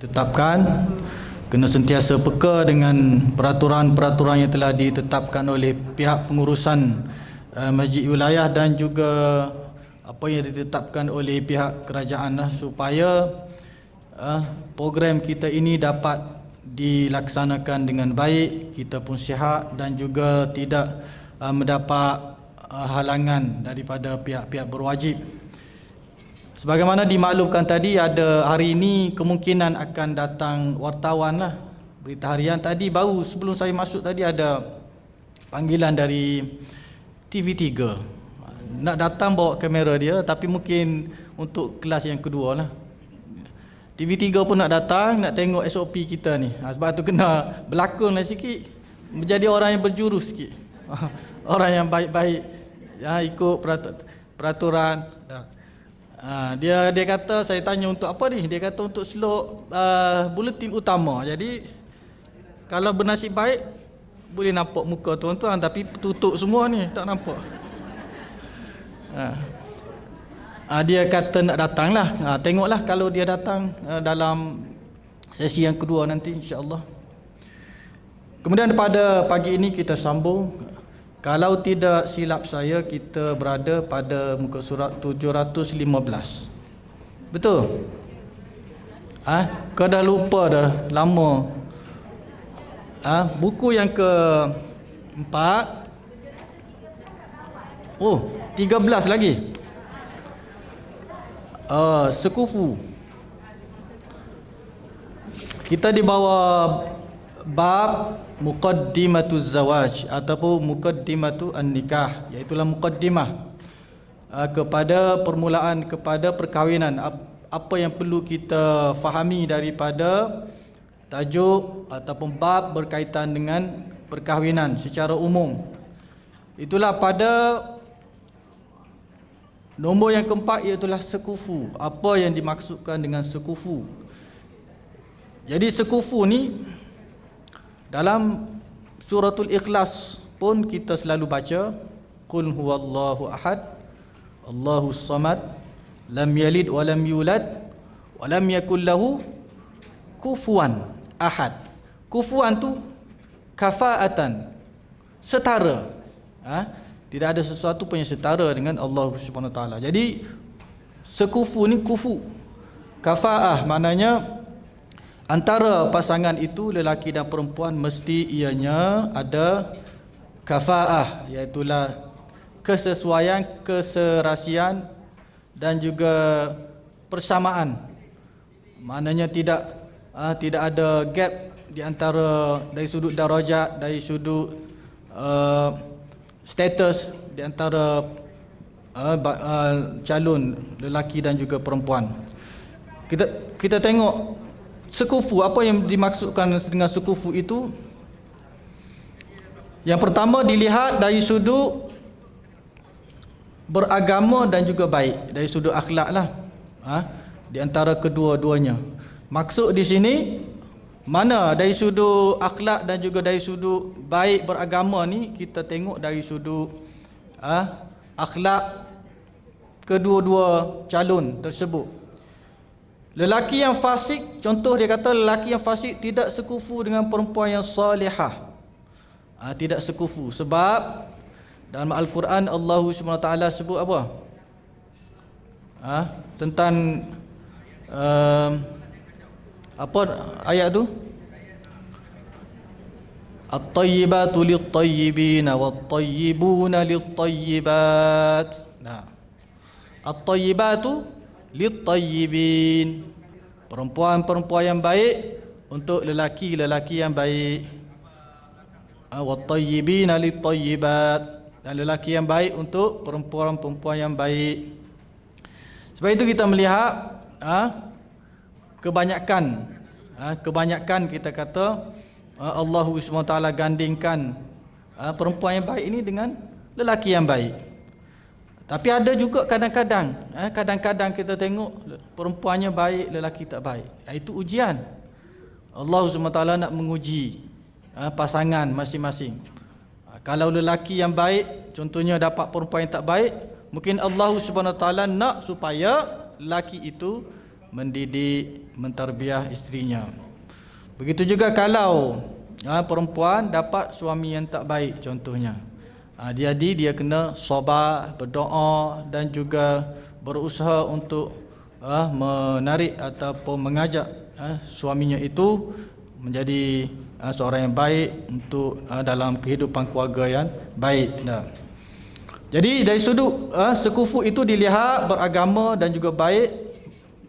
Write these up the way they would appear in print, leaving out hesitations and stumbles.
ditetapkan, kena sentiasa peka dengan peraturan-peraturan yang telah ditetapkan oleh pihak pengurusan masjid wilayah dan juga apa yang ditetapkan oleh pihak kerajaan supaya program kita ini dapat dilaksanakan dengan baik, kita pun sihat dan juga tidak mendapat halangan daripada pihak-pihak berwajib. Sebagaimana dimaklumkan tadi, ada hari ini kemungkinan akan datang wartawan lah, berita harian. Tadi baru sebelum saya masuk tadi ada panggilan dari TV3 nak datang bawa kamera dia, tapi mungkin untuk kelas yang kedua lah. TV3 pun nak datang, nak tengok SOP kita ni. Sebab tu kena berlakon lah sikit, menjadi orang yang berjurus sikit. Orang yang baik-baik, ya, ikut peraturan. Dia kata, saya tanya untuk apa ni? Dia kata untuk slot buletin utama. Jadi kalau bernasib baik boleh nampak muka tuan-tuan, tapi tutup semua ni, tak nampak. Dia kata nak datang lah. Tengoklah kalau dia datang dalam sesi yang kedua nanti, insya-Allah. Kemudian pada pagi ini kita sambung. Kalau tidak silap saya, kita berada pada muka surat 715. Betul? Kau dah lupa dah lama. Buku yang ke-4. Oh, 13 lagi. Sekufu. Kita di bawah bab muqaddimatuz zawaj ataupun muqaddimatu an-nikah, iaitu muqaddimah kepada permulaan, kepada perkahwinan. Apa yang perlu kita fahami daripada tajuk ataupun bab berkaitan dengan perkahwinan secara umum. Itulah pada nombor yang keempat, iaitulah sekufu. Apa yang dimaksudkan dengan sekufu? Jadi sekufu ni dalam suratul Ikhlas pun kita selalu baca, qul huwallahu ahad, Allahus samad, lam yalid wa lam yulad wa lam yakul lahu kufuwan ahad. Kufuwan tu kafaatan, setara. Tidak ada sesuatu pun yang setara dengan Allah Subhanahu Wa Taala. Jadi sekufu ni kufu. Kafaah maknanya antara pasangan itu, lelaki dan perempuan, mesti ianya ada kafaah, iaitulah kesesuaian, keserasian dan juga persamaan. Maknanya tidak ada gap di antara dari sudut darajat, dari sudut status di antara calon lelaki dan juga perempuan. Kita tengok sekufu, apa yang dimaksudkan dengan sekufu itu. Yang pertama dilihat dari sudut beragama dan juga baik, dari sudut akhlak lah, di antara kedua-duanya. Maksud di sini mana dari sudut akhlak dan juga dari sudut baik beragama ni, kita tengok dari sudut akhlak kedua-dua calon tersebut. Lelaki yang fasik, contoh dia kata lelaki yang fasik tidak sekufu dengan perempuan yang salihah. Tidak sekufu sebab dalam Al-Quran Allah SWT sebut apa? Tentang apa ayat tu? At-tayyibatu lit-tayyibina wat-tayyibuna lit-tayyibat. At-tayyibatu lit-tayyibin, perempuan-perempuan yang baik untuk lelaki-lelaki yang baik. Wat-tayyibina lit-tayyibat, dan lelaki yang baik untuk perempuan-perempuan yang baik. Sebab itu kita melihat kebanyakan kita kata Allah SWT gandingkan perempuan yang baik ini dengan lelaki yang baik. Tapi ada juga kadang-kadang kita tengok perempuannya baik, lelaki tak baik. Itu ujian. Allah SWT nak menguji pasangan masing-masing. Kalau lelaki yang baik contohnya dapat perempuan yang tak baik, mungkin Allah SWT nak supaya lelaki itu mendidik, mentarbiah isterinya. Begitu juga kalau perempuan dapat suami yang tak baik contohnya, jadi dia kena sabar, berdoa dan juga berusaha untuk menarik ataupun mengajak suaminya itu menjadi seorang yang baik untuk dalam kehidupan keluarga yang baik. Jadi dari sudut sekufu itu dilihat beragama dan juga baik.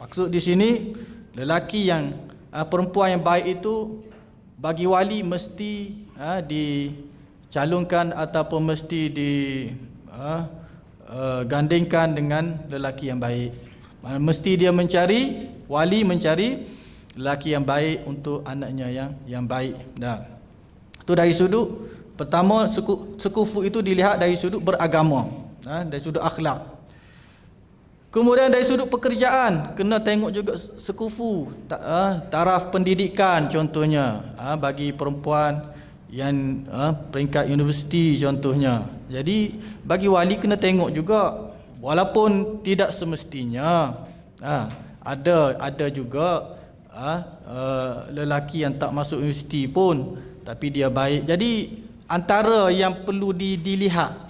Maksud di sini lelaki yang perempuan yang baik itu bagi wali mesti dicalonkan ataupun mesti digandingkan dengan lelaki yang baik. Mesti dia mencari, wali mencari lelaki yang baik untuk anaknya yang baik. Itu dari sudut pertama, sekufu itu dilihat dari sudut beragama, dari sudut akhlak. Kemudian dari sudut pekerjaan, kena tengok juga sekufu, taraf pendidikan contohnya, bagi perempuan yang peringkat universiti contohnya. Jadi bagi wali kena tengok juga, walaupun tidak semestinya ada juga lelaki yang tak masuk universiti pun tapi dia baik. Jadi antara yang perlu dilihat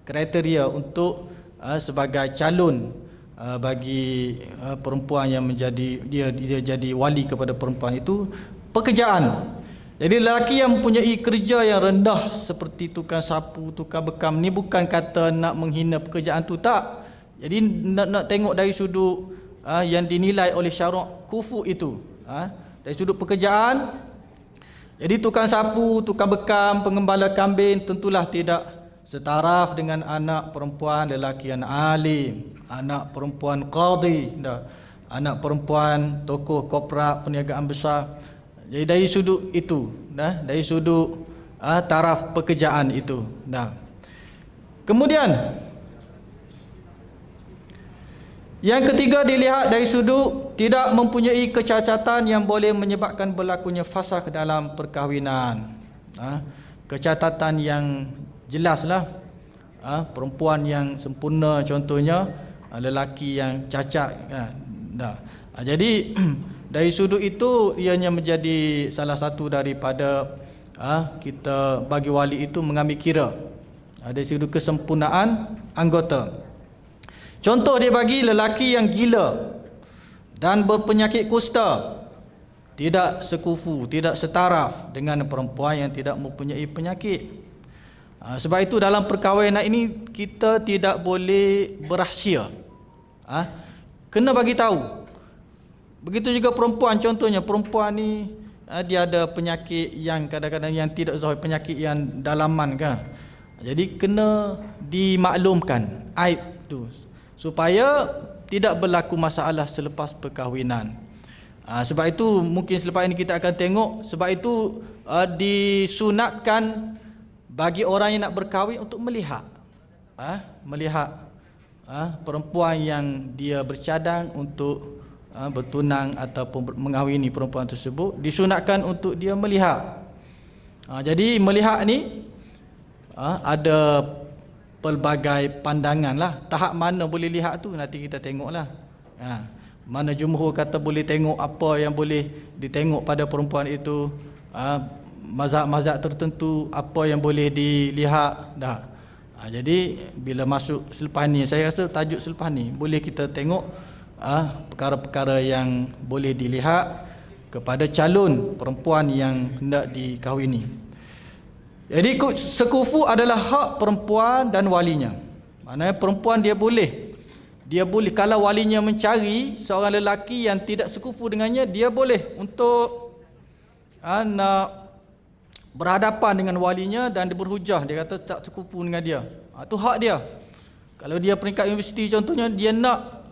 kriteria untuk sebagai calon bagi perempuan yang menjadi dia jadi wali kepada perempuan itu pekerjaan. Jadi lelaki yang mempunyai kerja yang rendah seperti tukang sapu, tukang bekam, ni bukan kata nak menghina pekerjaan tu, tak. Jadi nak tengok dari sudut yang dinilai oleh syarak kufu itu, dari sudut pekerjaan. Jadi tukang sapu, tukang bekam, pengembala kambing tentulah tidak setaraf dengan anak perempuan lelaki yang alim, anak perempuan qadhi, anak perempuan tokoh korporat perniagaan besar. Jadi dari sudut itu, dari sudut taraf pekerjaan itu. Kemudian yang ketiga dilihat dari sudut tidak mempunyai kecacatan yang boleh menyebabkan berlakunya fasakh dalam perkahwinan. Kecacatan yang jelaslah, perempuan yang sempurna contohnya, lelaki yang cacat. Jadi dari sudut itu ianya menjadi salah satu daripada kita bagi wali itu mengambil kira dari sudut kesempurnaan anggota. Contoh dia bagi lelaki yang gila dan berpenyakit kusta, tidak sekufu, tidak setaraf dengan perempuan yang tidak mempunyai penyakit. Sebab itu dalam perkahwinan ini kita tidak boleh berahsia, kena bagi tahu. Begitu juga perempuan, contohnya perempuan ni dia ada penyakit yang kadang-kadang yang tidak zahir, penyakit yang dalaman kan. Jadi kena dimaklumkan aib tu supaya tidak berlaku masalah selepas perkahwinan. Sebab itu mungkin selepas ini kita akan tengok, sebab itu disunatkan bagi orang yang nak berkahwin untuk melihat perempuan yang dia bercadang untuk bertunang ataupun mengahwini perempuan tersebut, disunatkan untuk dia melihat. Jadi melihat ni ada pelbagai pandangan lah. Tahap mana boleh lihat tu nanti kita tengoklah. Mana jumhur kata boleh tengok apa yang boleh ditengok pada perempuan itu, mazhab-mazhab tertentu apa yang boleh dilihat dah. Jadi bila masuk selepas ni, saya rasa tajuk selepas ni boleh kita tengok perkara-perkara yang boleh dilihat kepada calon perempuan yang hendak dikahwini. Jadi sekufu adalah hak perempuan dan walinya. Maknanya perempuan dia boleh kalau walinya mencari seorang lelaki yang tidak sekufu dengannya, dia boleh untuk nak berhadapan dengan walinya dan dia berhujah, dia kata tak sekufu dengan dia. Itu hak dia. Kalau dia peringkat universiti contohnya, dia nak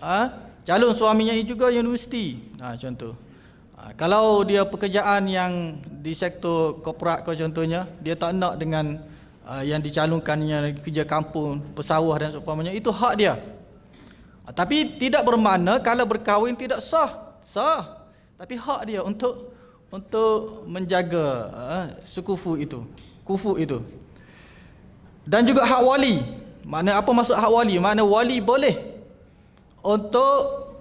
calon suaminya juga universiti, contoh. Kalau dia pekerjaan yang di sektor korporat contohnya, dia tak nak dengan yang dicalonkannya kerja kampung, pesawah dan seumpamanya, itu hak dia. Tapi tidak bermakna kalau berkahwin tidak sah. Tapi hak dia untuk menjaga sekufu itu, kufu itu. Dan juga hak wali. Mana apa maksud hak wali? Mana wali boleh untuk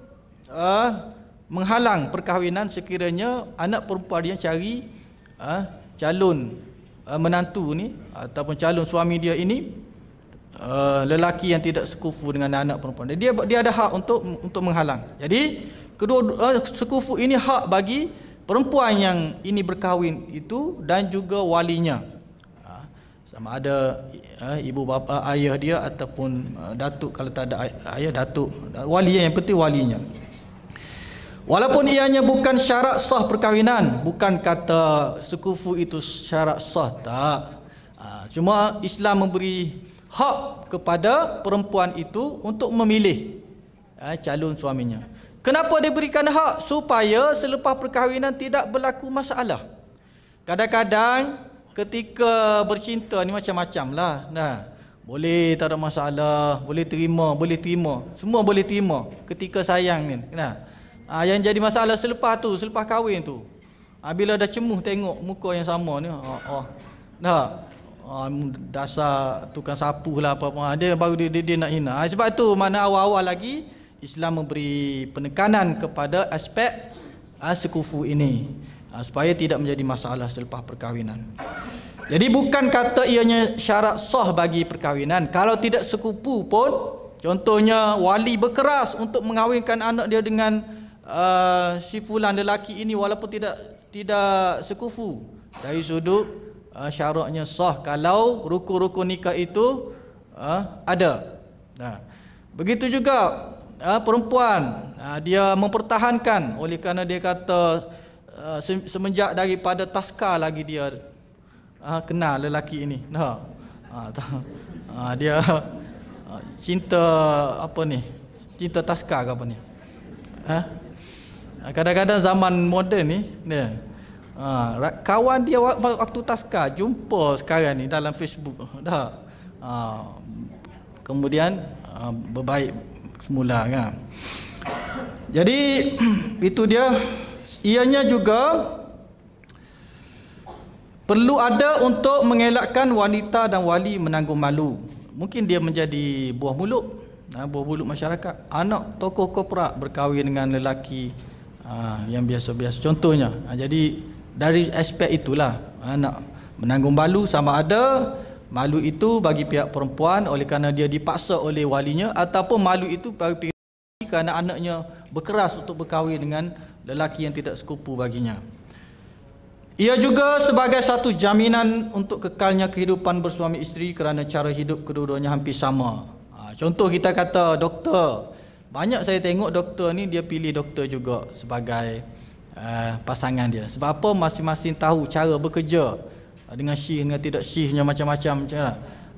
menghalang perkahwinan sekiranya anak perempuan dia cari calon menantu ni ataupun calon suami dia ini lelaki yang tidak sekufu dengan anak perempuan. Dia ada hak untuk menghalang. Jadi kedua sekufu ini hak bagi perempuan yang ini berkahwin itu dan juga walinya. Sama ada ibu bapa ayah dia ataupun datuk, kalau tak ada ayah datuk, wali yang penting walinya. Walaupun ianya bukan syarat sah perkahwinan, bukan kata sekufu itu syarat sah, tak. Cuma Islam memberi hak kepada perempuan itu untuk memilih calon suaminya. Kenapa diberikan hak? Supaya selepas perkahwinan tidak berlaku masalah. Kadang-kadang ketika bercinta ni macam-macam lah. Boleh tak ada masalah, boleh terima, semua boleh terima ketika sayang ni. Yang jadi masalah selepas selepas kahwin tu. Bila dah cemuh tengok muka yang sama ni, dasar tukang sapu lah apa-apa, dia baru dia nak hina. Sebab tu mana awal-awal lagi Islam memberi penekanan kepada aspek sekufu ini, supaya tidak menjadi masalah selepas perkahwinan. Jadi bukan kata ianya syarat sah bagi perkahwinan. Kalau tidak sekufu pun, contohnya wali berkeras untuk mengahwinkan anak dia dengan si fulan lelaki ini walaupun tidak sekufu, dari sudut syaratnya sah kalau rukun-rukun nikah itu ada. Begitu juga perempuan, dia mempertahankan oleh kerana dia kata semenjak daripada taska lagi dia kenal lelaki ini. Dia cinta apa ni? Cinta taska ke apa ni? Kadang-kadang zaman moden ni, kawan dia waktu taska jumpa sekarang ni dalam Facebook kemudian berbaik semula kan. Jadi itu dia. Ianya juga perlu ada untuk mengelakkan wanita dan wali menanggung malu. Mungkin dia menjadi buah mulut masyarakat. Anak tokoh korporat berkahwin dengan lelaki yang biasa-biasa contohnya. Jadi dari aspek itulah anak menanggung malu, sama ada malu itu bagi pihak perempuan oleh kerana dia dipaksa oleh walinya, ataupun malu itu bagi kerana anaknya berkeras untuk berkahwin dengan lelaki yang tidak sekufu baginya. Ia juga sebagai satu jaminan untuk kekalnya kehidupan bersuami isteri kerana cara hidup kedua-duanya hampir sama. Contoh kita kata doktor. Banyak saya tengok doktor ni dia pilih doktor juga sebagai pasangan dia. Sebab apa? Masing-masing tahu cara bekerja dengan shift dengan tidak shiftnya macam-macam.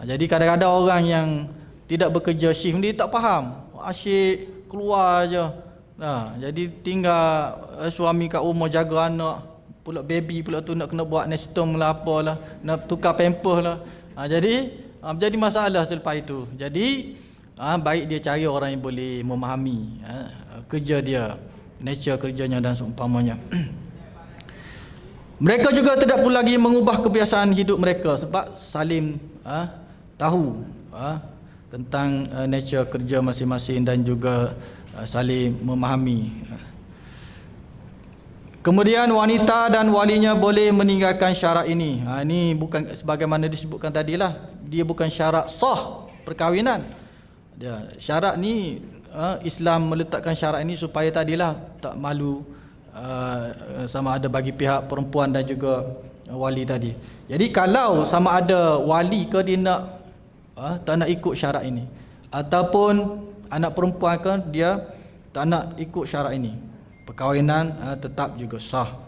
Jadi kadang-kadang orang yang tidak bekerja shift dia tak faham. Asyik keluar je. Jadi tinggal suami kat rumah jaga anak, pula baby pula tu nak kena buat nestum lah apalah, nak tukar pampers lah. Jadi masalah selepas itu. Jadi baik dia cari orang yang boleh memahami kerja dia, nature kerjanya dan seumpamanya. Mereka juga tidak perlu lagi mengubah kebiasaan hidup mereka sebab saling tahu tentang nature kerja masing-masing dan juga saling memahami. Kemudian wanita dan walinya boleh meninggalkan syarat ini. Ini bukan sebagaimana disebutkan tadilah, dia bukan syarat sah perkahwinan. Syarat ni Islam meletakkan syarat ini supaya tadilah tak malu sama ada bagi pihak perempuan dan juga wali tadi. Jadi kalau sama ada wali ke dia nak tak nak ikut syarat ini, ataupun anak perempuan ke dia tak nak ikut syarat ini, perkahwinan tetap juga sah.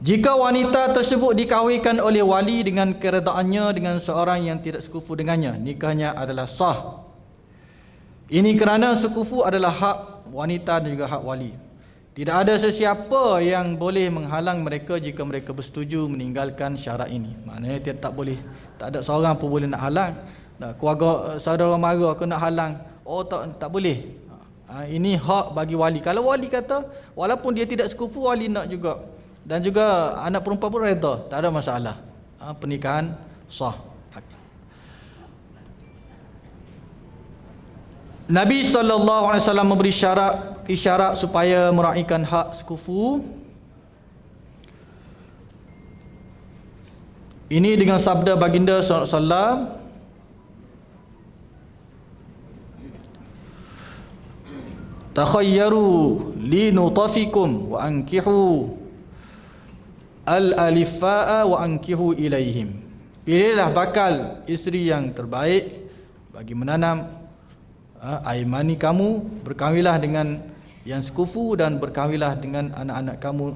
Jika wanita tersebut dikahwinkan oleh wali dengan keredaannya dengan seorang yang tidak sekufu dengannya, nikahnya adalah sah. Ini kerana sekufu adalah hak wanita dan juga hak wali. Tidak ada sesiapa yang boleh menghalang mereka jika mereka bersetuju meninggalkan syarat ini. Maknanya dia tak boleh, tak ada seorang pun boleh nak halang. Keluarga saudara mara ke nak halang, tak boleh. Ini hak bagi wali. Kalau wali kata walaupun dia tidak sekufu, wali nak juga, dan juga anak perempuan pun reda, tak ada masalah. Pernikahan sah. Nabi SAW memberi isyarat supaya meraihkan hak sekufu. Ini dengan sabda baginda SAW, takhayyaru li nutafikum wa ankihu al-alifa'a wa ankihu ilaihim. Pilihlah bakal isteri yang terbaik bagi menanam air mani kamu, berkahwinlah dengan yang sekufu dan berkahwinlah dengan anak-anak kamu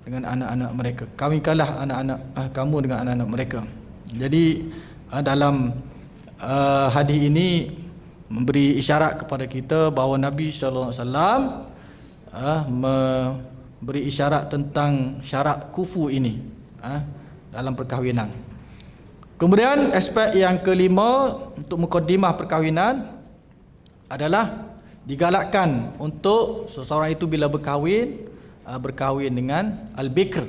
dengan anak-anak mereka. Kawinkanlah anak-anak kamu dengan anak-anak mereka. Jadi dalam hadis ini memberi isyarat kepada kita bahawa Nabi sallallahu alaihi wasallam memberi isyarat tentang syarat kufu ini dalam perkahwinan. Kemudian aspek yang kelima untuk mukadimah perkahwinan adalah digalakkan untuk seseorang itu bila berkahwin dengan al-bikr,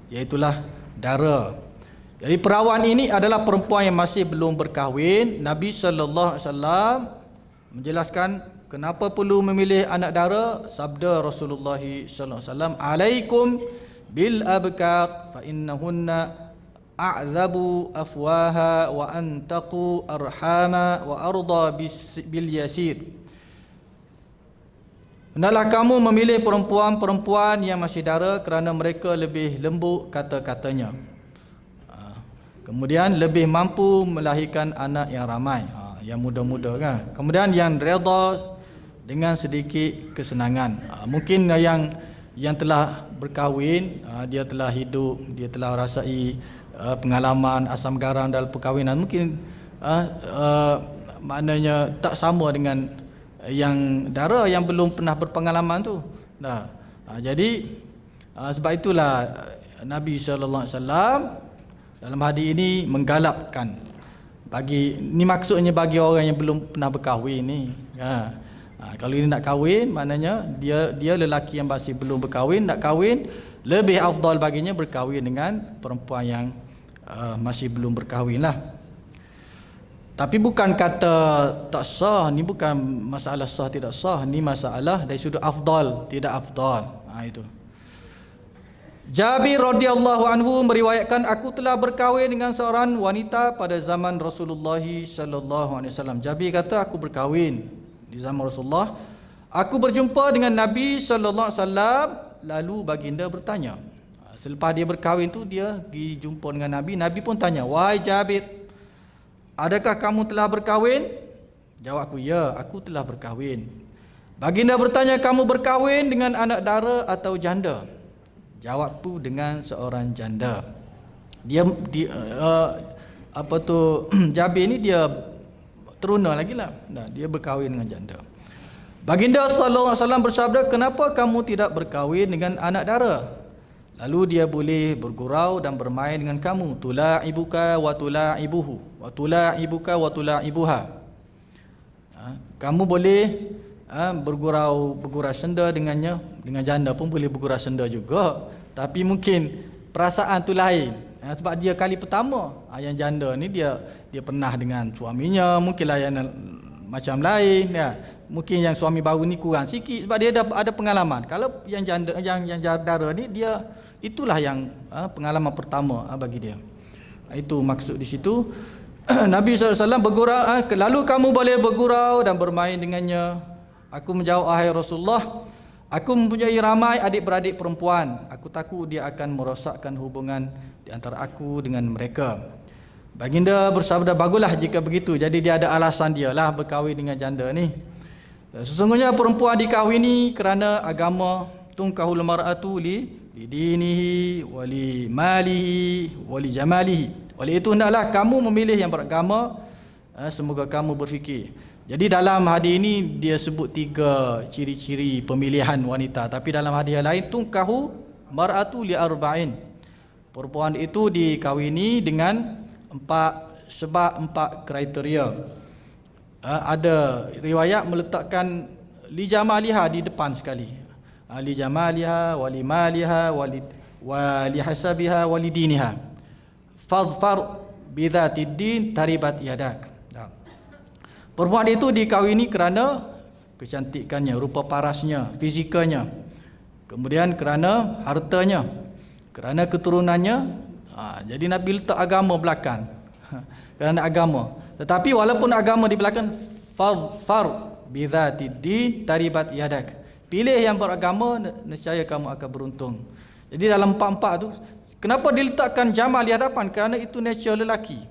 iaitulah dara. Jadi perawan ini adalah perempuan yang masih belum berkahwin. Nabi sallallahu alaihi wasallam menjelaskan kenapa perlu memilih anak dara. Sabda Rasulullah sallallahu alaihi wasallam, "Alaikum bil abkar fa innahunna a'zabu afwaha wa antaqu arhama wa arda bil yasir." Hendaklah kamu memilih perempuan-perempuan yang masih dara kerana mereka lebih lembut kata-katanya. Kemudian lebih mampu melahirkan anak yang ramai, yang muda-muda kan. Kemudian yang redha dengan sedikit kesenangan. Mungkin yang telah berkahwin, dia telah hidup, dia telah rasai pengalaman asam garam dalam perkahwinan. Mungkin maknanya tak sama dengan yang dara yang belum pernah berpengalaman tu. Jadi sebab itulah Nabi sallallahu alaihi wasallam dalam hadis ini menggalakkan ini maksudnya bagi orang yang belum pernah berkahwin ni. Kalau ini nak kahwin, maknanya dia lelaki yang masih belum berkahwin, nak kahwin, lebih afdal baginya berkahwin dengan perempuan yang masih belum berkahwin lah. Tapi bukan kata tak sah, ni bukan masalah sah tidak sah, ni masalah dari sudut afdal tidak afdal. Itu. Jabir radhiyallahu anhu meriwayatkan, aku telah berkahwin dengan seorang wanita pada zaman Rasulullah sallallahu alaihi wasallam. Jabir kata, aku berkahwin di zaman Rasulullah. Aku berjumpa dengan Nabi sallallahu alaihi wasallam, lalu baginda bertanya. Selepas dia berkahwin tu dia pergi jumpa dengan Nabi. Nabi pun tanya, "Wahai Jabir, adakah kamu telah berkahwin?" Jawabku, "Ya, aku telah berkahwin." Baginda bertanya, "Kamu berkahwin dengan anak dara atau janda?" Jawabku, dengan seorang janda. Jabir ni dia teruna lagi lah. Dia berkahwin dengan janda. Baginda sallallahu alaihi wasallam bersabda, "Kenapa kamu tidak berkahwin dengan anak dara? Lalu dia boleh bergurau dan bermain dengan kamu. Tula'ibuka wa tula'ibuhu wa tula'ibuka wa tula'ibuha." Kamu boleh bergurau senda dengannya, dengan janda pun boleh bergurau senda juga, tapi mungkin perasaan tu lain. Sebab dia kali pertama. Yang janda ni dia pernah dengan suaminya, mungkinlah yang macam lain ya. Mungkin yang suami baru ni kurang sikit sebab dia ada pengalaman. Kalau yang janda yang dara ni, dia itulah yang pengalaman pertama bagi dia. Itu maksud di situ. Nabi SAW bergurau, lalu kamu boleh bergurau dan bermain dengannya. Aku menjawab, "Ahai Rasulullah, aku mempunyai ramai adik-beradik perempuan. Aku takut dia akan merosakkan hubungan di antara aku dengan mereka." Baginda bersabda, "Baguslah jika begitu." Jadi dia ada alasan dia lah berkahwin dengan janda ni. Sesungguhnya perempuan dikahwini kerana agama. Tunkahul mar'atu li dinihi wali malihi wali jamalihi. Oleh itu hendaklah kamu memilih yang beragama. Semoga kamu berfikir. Jadi dalam hadis ini dia sebut 3 ciri-ciri pemilihan wanita. Tapi dalam hadis lain, tunkahu mar'atu li arba'in. Perempuan itu dikahwini dengan 4 kriteria. Ada riwayat meletakkan li jamaliha di depan sekali. Li jamaliha wali maliha wali hasabiha wali diniha. Fadhfar bidzatid din taribat yadak. Perempuan itu dikahwini kerana kecantikannya, rupa parasnya, fizikalnya. Kemudian kerana hartanya, kerana keturunannya. Jadi Nabi letak agama belakang. Kerana agama. Tetapi walaupun agama di belakang, far bizati din taribat yadak. Pilih yang beragama, nescaya kamu akan beruntung. Jadi dalam empat-empat tu, kenapa diletakkan jamal di hadapan? Kerana itu nature lelaki.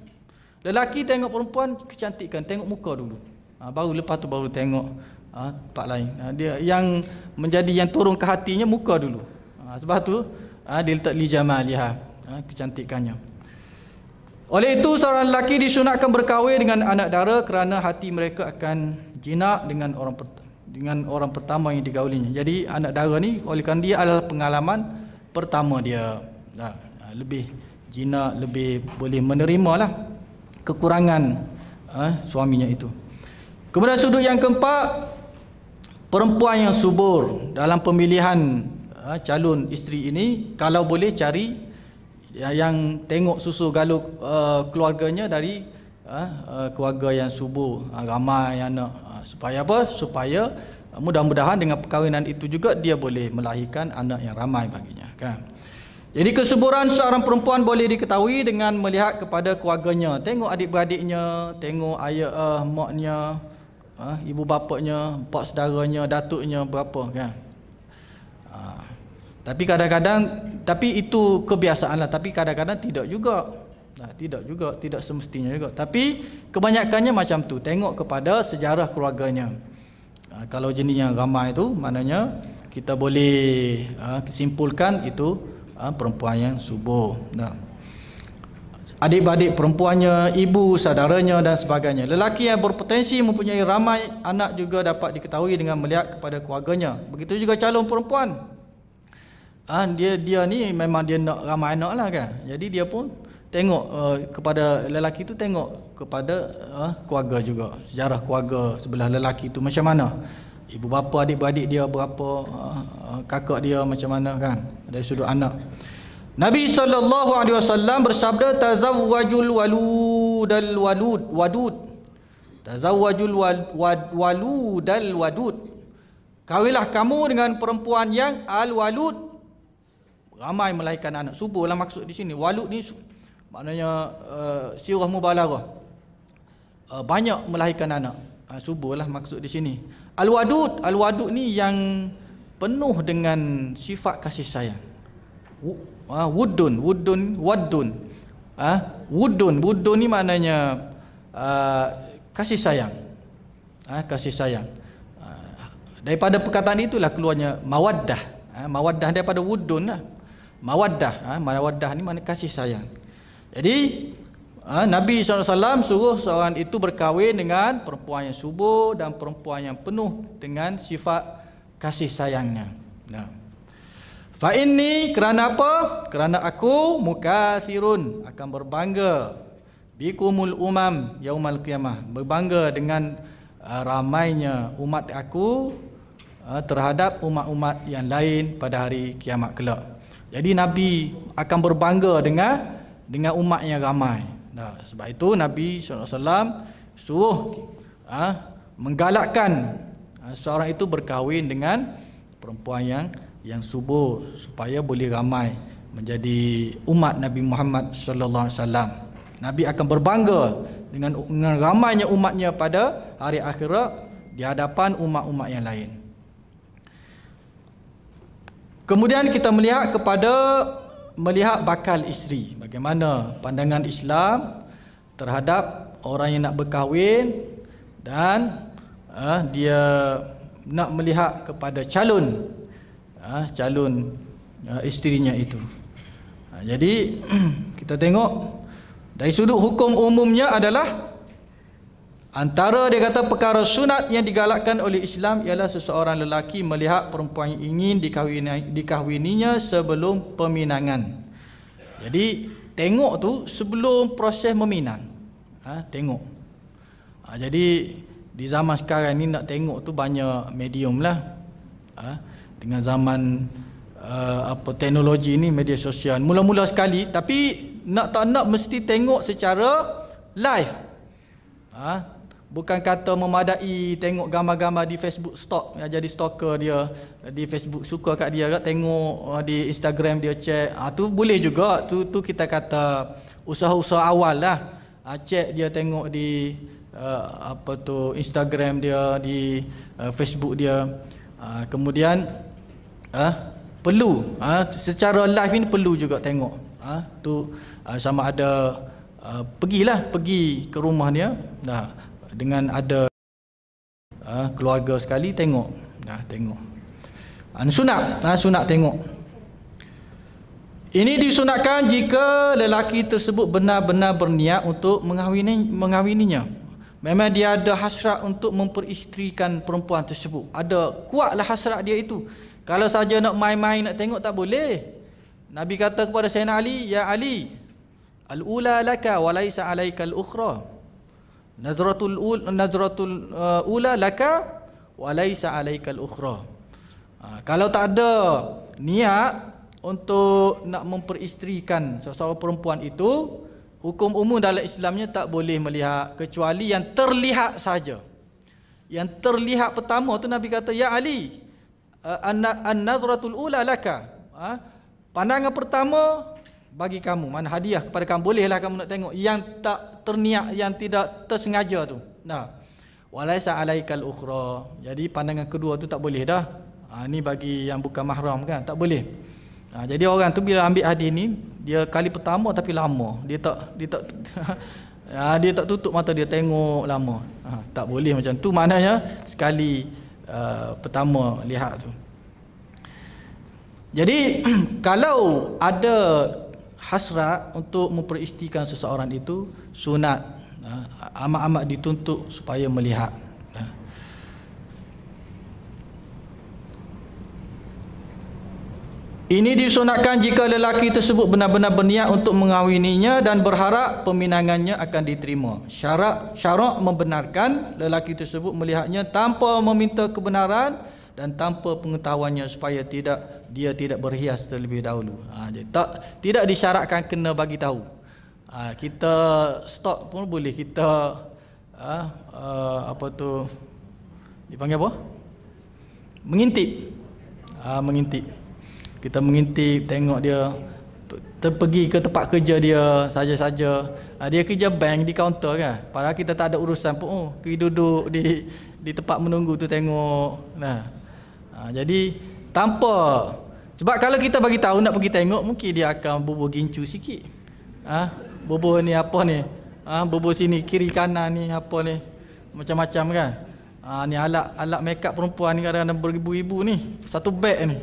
Lelaki tengok perempuan kecantikan, tengok muka dulu. Baru lepas tu baru tengok part lain. Dia yang menjadi yang turun ke hatinya muka dulu. Sebab tu dia letak li jamaliha, kecantikannya. Oleh itu seorang lelaki disunatkan berkahwin dengan anak dara kerana hati mereka akan jinak dengan orang pertama yang digaulinya. Jadi anak dara ni oleh kerana dia adalah pengalaman pertama dia. Lebih jinak, lebih boleh menerimalah kekurangan suaminya itu. Kemudian sudut yang keempat, perempuan yang subur dalam pemilihan calon isteri ini, kalau boleh cari yang tengok susu galuk keluarganya dari keluarga yang subur, ramai anak. Supaya apa? Supaya mudah-mudahan dengan perkahwinan itu juga dia boleh melahirkan anak yang ramai baginya, kan? Jadi kesuburan seorang perempuan boleh diketahui dengan melihat kepada keluarganya. Tengok adik-beradiknya, tengok ayah, maknya, ibu bapaknya, pak saudaranya, datuknya berapa, kan? Tapi kadang-kadang, tapi itu kebiasaan lah. Tapi kadang-kadang tidak juga. Tidak semestinya juga. Tapi kebanyakannya macam tu. Tengok kepada sejarah keluarganya. Kalau jenis yang ramai itu, maknanya kita boleh simpulkan itu perempuan yang subur. Adik-adik perempuannya, ibu, saudaranya dan sebagainya. Lelaki yang berpotensi mempunyai ramai anak juga dapat diketahui dengan melihat kepada keluarganya. Begitu juga calon perempuan. Dia ni memang dia nak ramai anak lah, kan. Jadi dia pun tengok kepada lelaki tu, tengok kepada keluarga juga, sejarah keluarga sebelah lelaki tu macam mana, ibu bapa, adik-beradik dia berapa, kakak dia macam mana, kan, dari sudut anak. Nabi SAW bersabda, tazawwajul waludal wadud, tazawwajul waludal wadud, kahwinlah kamu dengan perempuan yang al-walud, ramai melahirkan anak. Subur lah maksud di sini. Walud ni maknanya sirah mubalaghah, banyak melahirkan anak. Subur lah maksud di sini. Al-wadud ni yang penuh dengan sifat kasih sayang. Wudun ni maknanya kasih sayang. Kasih sayang. Daripada perkataan itulah keluarnya mawaddah. Mawaddah daripada wudun lah. Mawaddah ni makna kasih sayang. Jadi Nabi SAW suruh seorang itu berkahwin dengan perempuan yang subur dan perempuan yang penuh dengan sifat kasih sayangnya. Fa inni, kerana apa? Kerana aku mukathirun, akan berbangga, bikumul umam yaumal qiyamah, berbangga dengan ramainya umat aku terhadap umat-umat yang lain pada hari kiamat kelak. Jadi Nabi akan berbangga dengan umat yang ramai. Sebab itu Nabi SAW suruh menggalakkan seorang itu berkahwin dengan perempuan yang subur supaya boleh ramai menjadi umat Nabi Muhammad SAW. Nabi akan berbangga dengan ramainya umatnya pada hari akhirat di hadapan umat-umat yang lain. Kemudian kita melihat bakal isteri. Bagaimana pandangan Islam terhadap orang yang nak berkahwin dan dia nak melihat kepada calon isterinya itu. Jadi kita tengok dari sudut hukum umumnya adalah antara dia kata perkara sunat yang digalakkan oleh Islam ialah seseorang lelaki melihat perempuan yang ingin dikahwininya sebelum peminangan. Jadi tengok tu sebelum proses meminang. Tengok. Jadi di zaman sekarang ni nak tengok tu banyak medium lah. Dengan zaman teknologi ni, media sosial. Mula-mula sekali, tapi nak tak nak mesti tengok secara live. Bukan kata memadai tengok gambar-gambar di Facebook stalk, jadi stalker dia di Facebook, suka kat dia kat, tengok di Instagram dia check. Tu boleh juga. Tu kita kata usaha-usaha awal lah. Check dia, tengok di Instagram dia, di Facebook dia. Kemudian perlu secara live ini perlu juga tengok. Sama ada pergi ke rumah dia dengan ada keluarga sekali, tengok. Sunat tengok. Ini disunatkan jika lelaki tersebut benar-benar berniat untuk mengahwininya. Memang dia ada hasrat untuk memperisterikan perempuan tersebut. Kuatlah hasrat dia itu. Kalau saja nak main-main nak tengok tak boleh. Nabi kata kepada Sayyidina Ali, "Ya Ali, al-ula laka wa laisa alaika al-ukhra." Nazratul ula laka wa laisa alaika al-ukhra. Kalau tak ada niat untuk nak memperisterikan seseorang perempuan itu, hukum umum dalam Islamnya tak boleh melihat kecuali yang terlihat saja. Yang terlihat pertama tu Nabi kata, "Ya Ali, an-nazratul ula laka." Pandangan pertama bagi kamu, mana hadiah kepada kamu, bolehlah kamu nak tengok. Yang tak terniat, yang tidak tersengaja tu. Walaisa alaikal ukhra. Jadi pandangan kedua tu tak boleh dah. Ni bagi yang bukan mahram kan, tak boleh. Jadi orang tu bila ambil hadis ni, dia kali pertama tapi lama. Dia tak tutup mata, dia tengok lama. Tak boleh macam tu. Maknanya sekali pertama lihat tu. Jadi kalau ada hasrat untuk memperisterikan seseorang itu, sunat, amat-amat dituntut supaya melihat. Ini disunatkan jika lelaki tersebut benar-benar berniat untuk mengahwininya dan berharap peminangannya akan diterima. Syarak membenarkan lelaki tersebut melihatnya tanpa meminta kebenaran dan tanpa pengetahuannya supaya dia tidak berhias terlebih dahulu. Tidak disyaratkan kena bagi tahu. Kita stalk pun boleh, kita dipanggil apa? Mengintip. Mengintip. Kita mengintip, tengok dia pergi ke tempat kerja dia saja-saja. Dia kerja bank di kaunter kan. Padahal kita tak ada urusan pun. Pergi duduk di tempat menunggu tu tengok. Jadi tanpa, sebab kalau kita bagi tahu nak pergi tengok, mungkin dia akan bubuh gincu sikit. Bubuh ni apa ni? Bubuh sini kiri kanan ni apa ni? Macam-macam kan. Ni alat make up perempuan ni kadang-kadang beribu-ribu ni. Satu beg ni.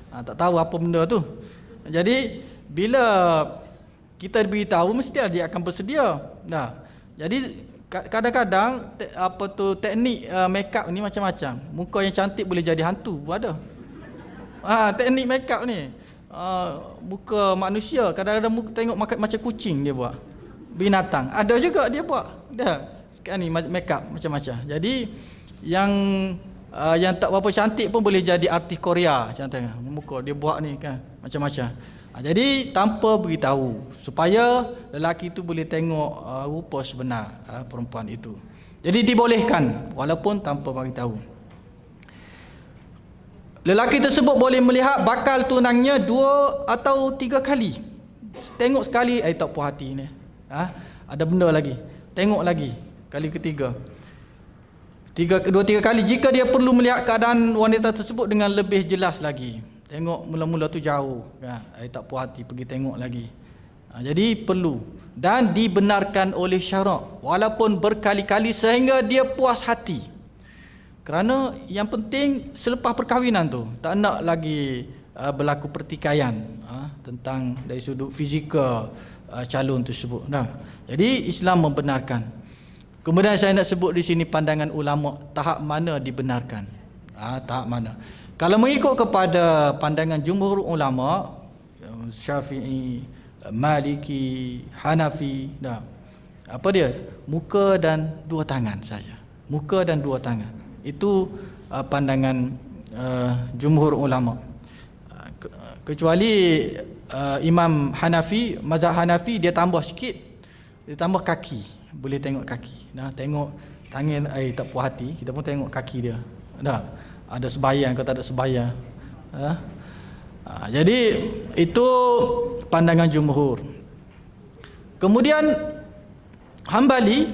Tak tahu apa benda tu. Jadi bila kita beritahu, mesti dia akan bersedia. Jadi kadang-kadang teknik make up ni macam-macam. Muka yang cantik boleh jadi hantu pun ada. Teknik make up ni. Muka manusia kadang-kadang tengok macam kucing dia buat. Binatang. Ada juga dia buat. Sekarang ni make up macam-macam. Jadi yang tak berapa cantik pun boleh jadi artis Korea contohnya. Muka dia buat ni kan macam-macam. Jadi tanpa beritahu supaya lelaki itu boleh tengok rupa sebenar perempuan itu. Jadi dibolehkan walaupun tanpa beritahu. Lelaki tersebut boleh melihat bakal tunangnya 2 atau 3 kali. Tengok sekali tak puas hati ni. Ada benda lagi. Tengok lagi kali ketiga. 2-3 kali jika dia perlu melihat keadaan wanita tersebut dengan lebih jelas lagi. Tengok mula-mula tu jauh kan, tak puas hati, pergi tengok lagi. Jadi perlu dan dibenarkan oleh syarak walaupun berkali-kali sehingga dia puas hati. Kerana yang penting selepas perkahwinan tu tak nak lagi berlaku pertikaian tentang dari sudut fizikal calon tersebut. Jadi Islam membenarkan. Kemudian saya nak sebut di sini pandangan ulama tahap mana dibenarkan. Tahap mana? Kalau mengikut kepada pandangan jumhur ulama, Syafi'i, Maliki, Hanafi, apa dia? Muka dan 2 tangan saja. Muka dan 2 tangan. Itu pandangan jumhur ulama. Kecuali Imam Hanafi, mazhab Hanafi dia tambah sikit, dia tambah kaki. Boleh tengok kaki. Tengok tangan tak puas hati, kita pun tengok kaki dia. Ada sebayan ke tak ada sebayan. Jadi itu pandangan jumhur. Kemudian Hambali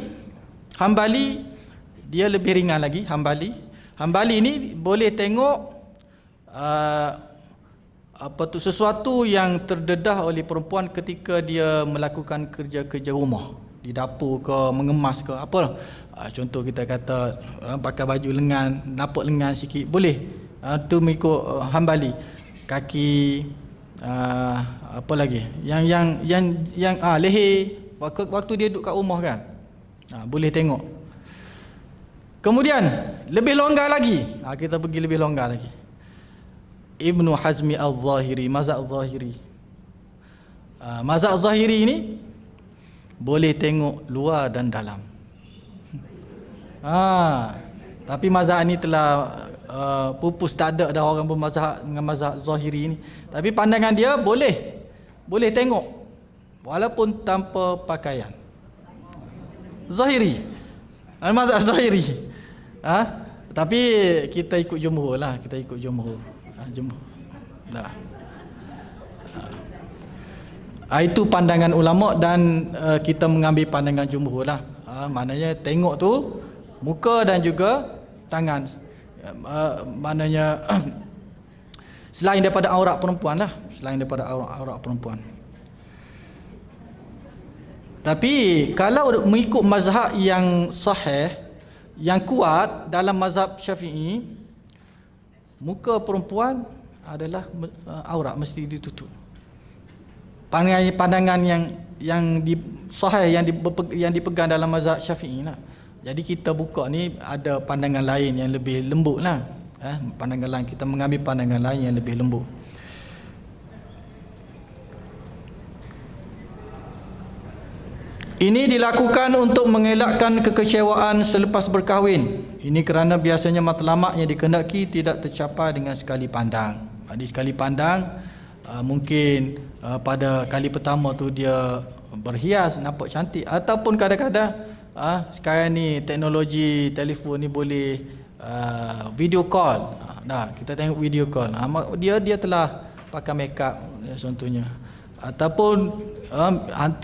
dia lebih ringan lagi. Hambali ini boleh tengok sesuatu yang terdedah oleh perempuan ketika dia melakukan kerja-kerja rumah, di dapur ke, mengemas ke, apa. Contoh kita kata pakai baju lengan, nampak lengan sikit, boleh. Tu mengikut Hambali. Kaki, apa lagi? Yang leher waktu dia duduk kat rumah kan. Boleh tengok. Kemudian lebih longgar lagi. Kita pergi lebih longgar lagi. Ibnu Hazmi Al-Zahiri, mazhab Al-Zahiri. Mazhab Al-Zahiri ini boleh tengok luar dan dalam. Tapi mazhab ni telah pupus, tak ada dah orang bermazhab dengan mazhab Zahiri ni. Tapi pandangan dia boleh tengok walaupun tanpa pakaian. Zahiri, mazhab Zahiri. Tapi kita ikut jumhur lah, jumhur. Itu pandangan ulama dan kita mengambil pandangan jumhur lah. Maknanya tengok tu muka dan juga tangan. Maknanya selain daripada aurat perempuan lah, aurat perempuan. Tapi kalau mengikut mazhab yang sahih, yang kuat dalam mazhab Syafi'i, muka perempuan adalah aurat, mesti ditutup. Pandangan yang sahih yang dipegang dalam mazhab Syafi'i lah. Jadi kita buka ni ada pandangan lain yang lebih lembut lah. Pandangan lain, kita mengambil pandangan lain yang lebih lembut. Ini dilakukan untuk mengelakkan kekecewaan selepas berkahwin. Ini kerana biasanya matlamat yang dikehendaki tidak tercapai dengan sekali pandang. Di sekali pandang, mungkin pada kali pertama tu dia berhias, nampak cantik. Ataupun kadang-kadang sekarang ni teknologi telefon ni boleh video call. Kita tengok video call. Dia telah pakai makeup contohnya. Ataupun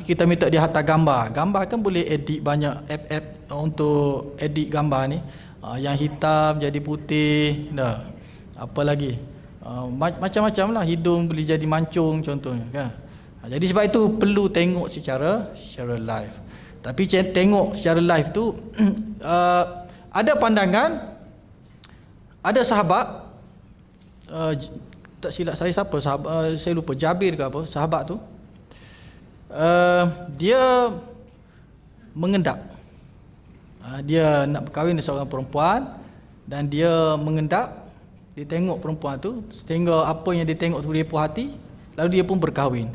kita minta dia hantar gambar. Gambar kan boleh edit, banyak app untuk edit gambar ni. Yang hitam jadi putih, apa lagi? Macam-macam lah. Hidung boleh jadi mancung contohnya kan. Jadi sebab itu perlu tengok secara live. Tapi tengok secara live tu ada pandangan, ada sahabat, tak silap saya siapa sahabat, saya lupa, Jabir ke apa, sahabat tu, dia mengendap. Dia nak berkahwin dengan seorang perempuan dan dia mengendap, dia tengok perempuan tu sehingga apa yang dia tengok tu dia puas hati, lalu dia pun berkahwin.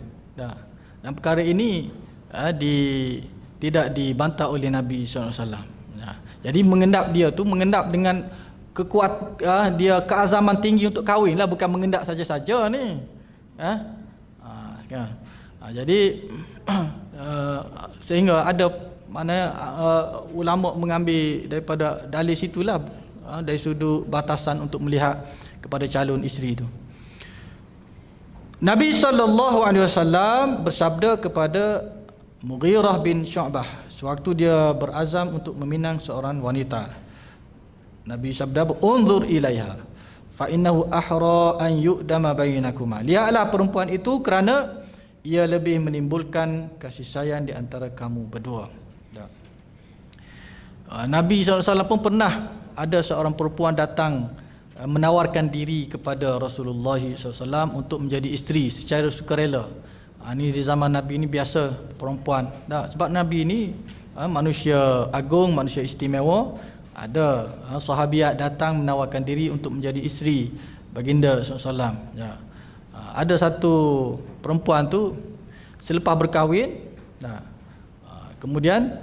Dan perkara ini tidak dibantah oleh Nabi SAW. Jadi mengendap dia tu mengendap dengan dia keazaman tinggi untuk kahwin lah, bukan mengendap saja-saja ni. Jadi sehingga ada ulama mengambil daripada dalil situlah, dari sudut batasan untuk melihat kepada calon isteri itu. Nabi SAW bersabda kepada Mughirah bin Syu'bah sewaktu dia berazam untuk meminang seorang wanita. Nabi sabda, "Unzur ilaiha fa innahu ahra an yu'dama bainakuma." Lihatlah perempuan itu kerana ia lebih menimbulkan kasih sayang di antara kamu berdua. Nabi SAW pun pernah ada seorang perempuan datang menawarkan diri kepada Rasulullah SAW untuk menjadi isteri secara sukarela. Ini di zaman Nabi ini biasa perempuan. Sebab Nabi ini manusia agung, manusia istimewa. Ada sahabiat datang menawarkan diri untuk menjadi isteri baginda SAW. Ada satu perempuan tu selepas berkahwin, kemudian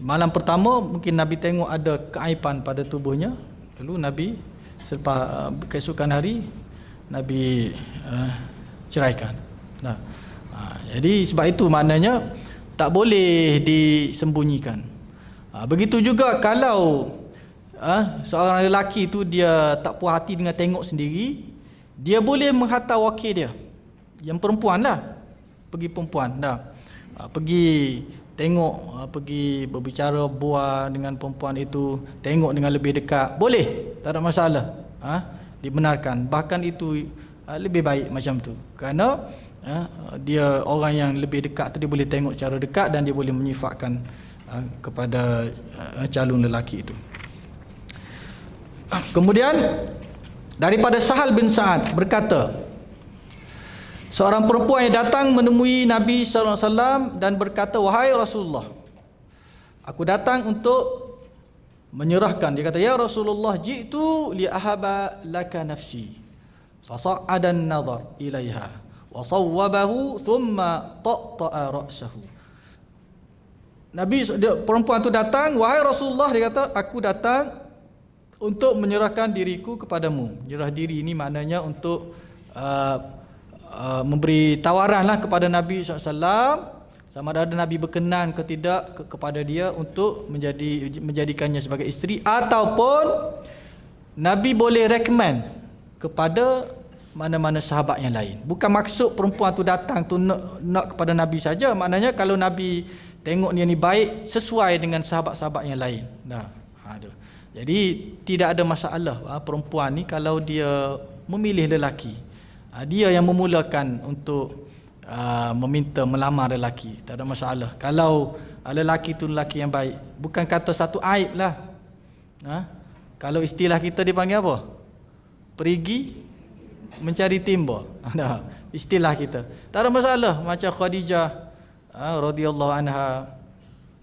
malam pertama mungkin Nabi tengok ada keaiban pada tubuhnya. Lalu Nabi selepas keesokan hari Nabi ceraikan. Jadi sebab itu maknanya tak boleh disembunyikan. Begitu juga kalau seorang lelaki tu dia tak puas hati dengan tengok sendiri, dia boleh menghantar wakil dia yang perempuan lah, pergi perempuan dah, pergi tengok, pergi berbicara bual dengan perempuan itu, tengok dengan lebih dekat, boleh, tak ada masalah, dibenarkan. Bahkan itu lebih baik macam tu, kerana dia orang yang lebih dekat tu, dia boleh tengok secara dekat dan dia boleh menyifatkan kepada calon lelaki itu. Kemudian daripada Sahal bin Sa'ad berkata, seorang perempuan yang datang menemui Nabi SAW dan berkata, wahai Rasulullah, aku datang untuk menyerahkan. Dia kata, ya Rasulullah, ji'tu li ahaba laka nafsi, fasa'ada an-nazar ilaiha wa sawwabahu thumma ta'ta'a ra'sahu. Perempuan tu datang, wahai Rasulullah, dia kata, aku datang untuk menyerahkan diriku kepadamu. Menyerah diri ini maknanya untuk memberi tawaranlah kepada Nabi SAW, sama ada Nabi berkenan ke tidak kepada dia untuk menjadikannya sebagai isteri, ataupun Nabi boleh recommend kepada mana-mana sahabat yang lain. Bukan maksud perempuan tu datang tu nak kepada Nabi saja, maknanya kalau Nabi tengok dia ni baik, sesuai dengan sahabat-sahabat yang lain. Jadi tidak ada masalah perempuan ni kalau dia memilih lelaki. Dia yang memulakan untuk meminta melamar lelaki, tak ada masalah. Kalau lelaki tu lelaki yang baik, bukan kata satu aib lah. Kalau istilah kita dipanggil apa? Perigi mencari timba. Istilah kita. Tak ada masalah. Macam Khadijah radhiyallahu anha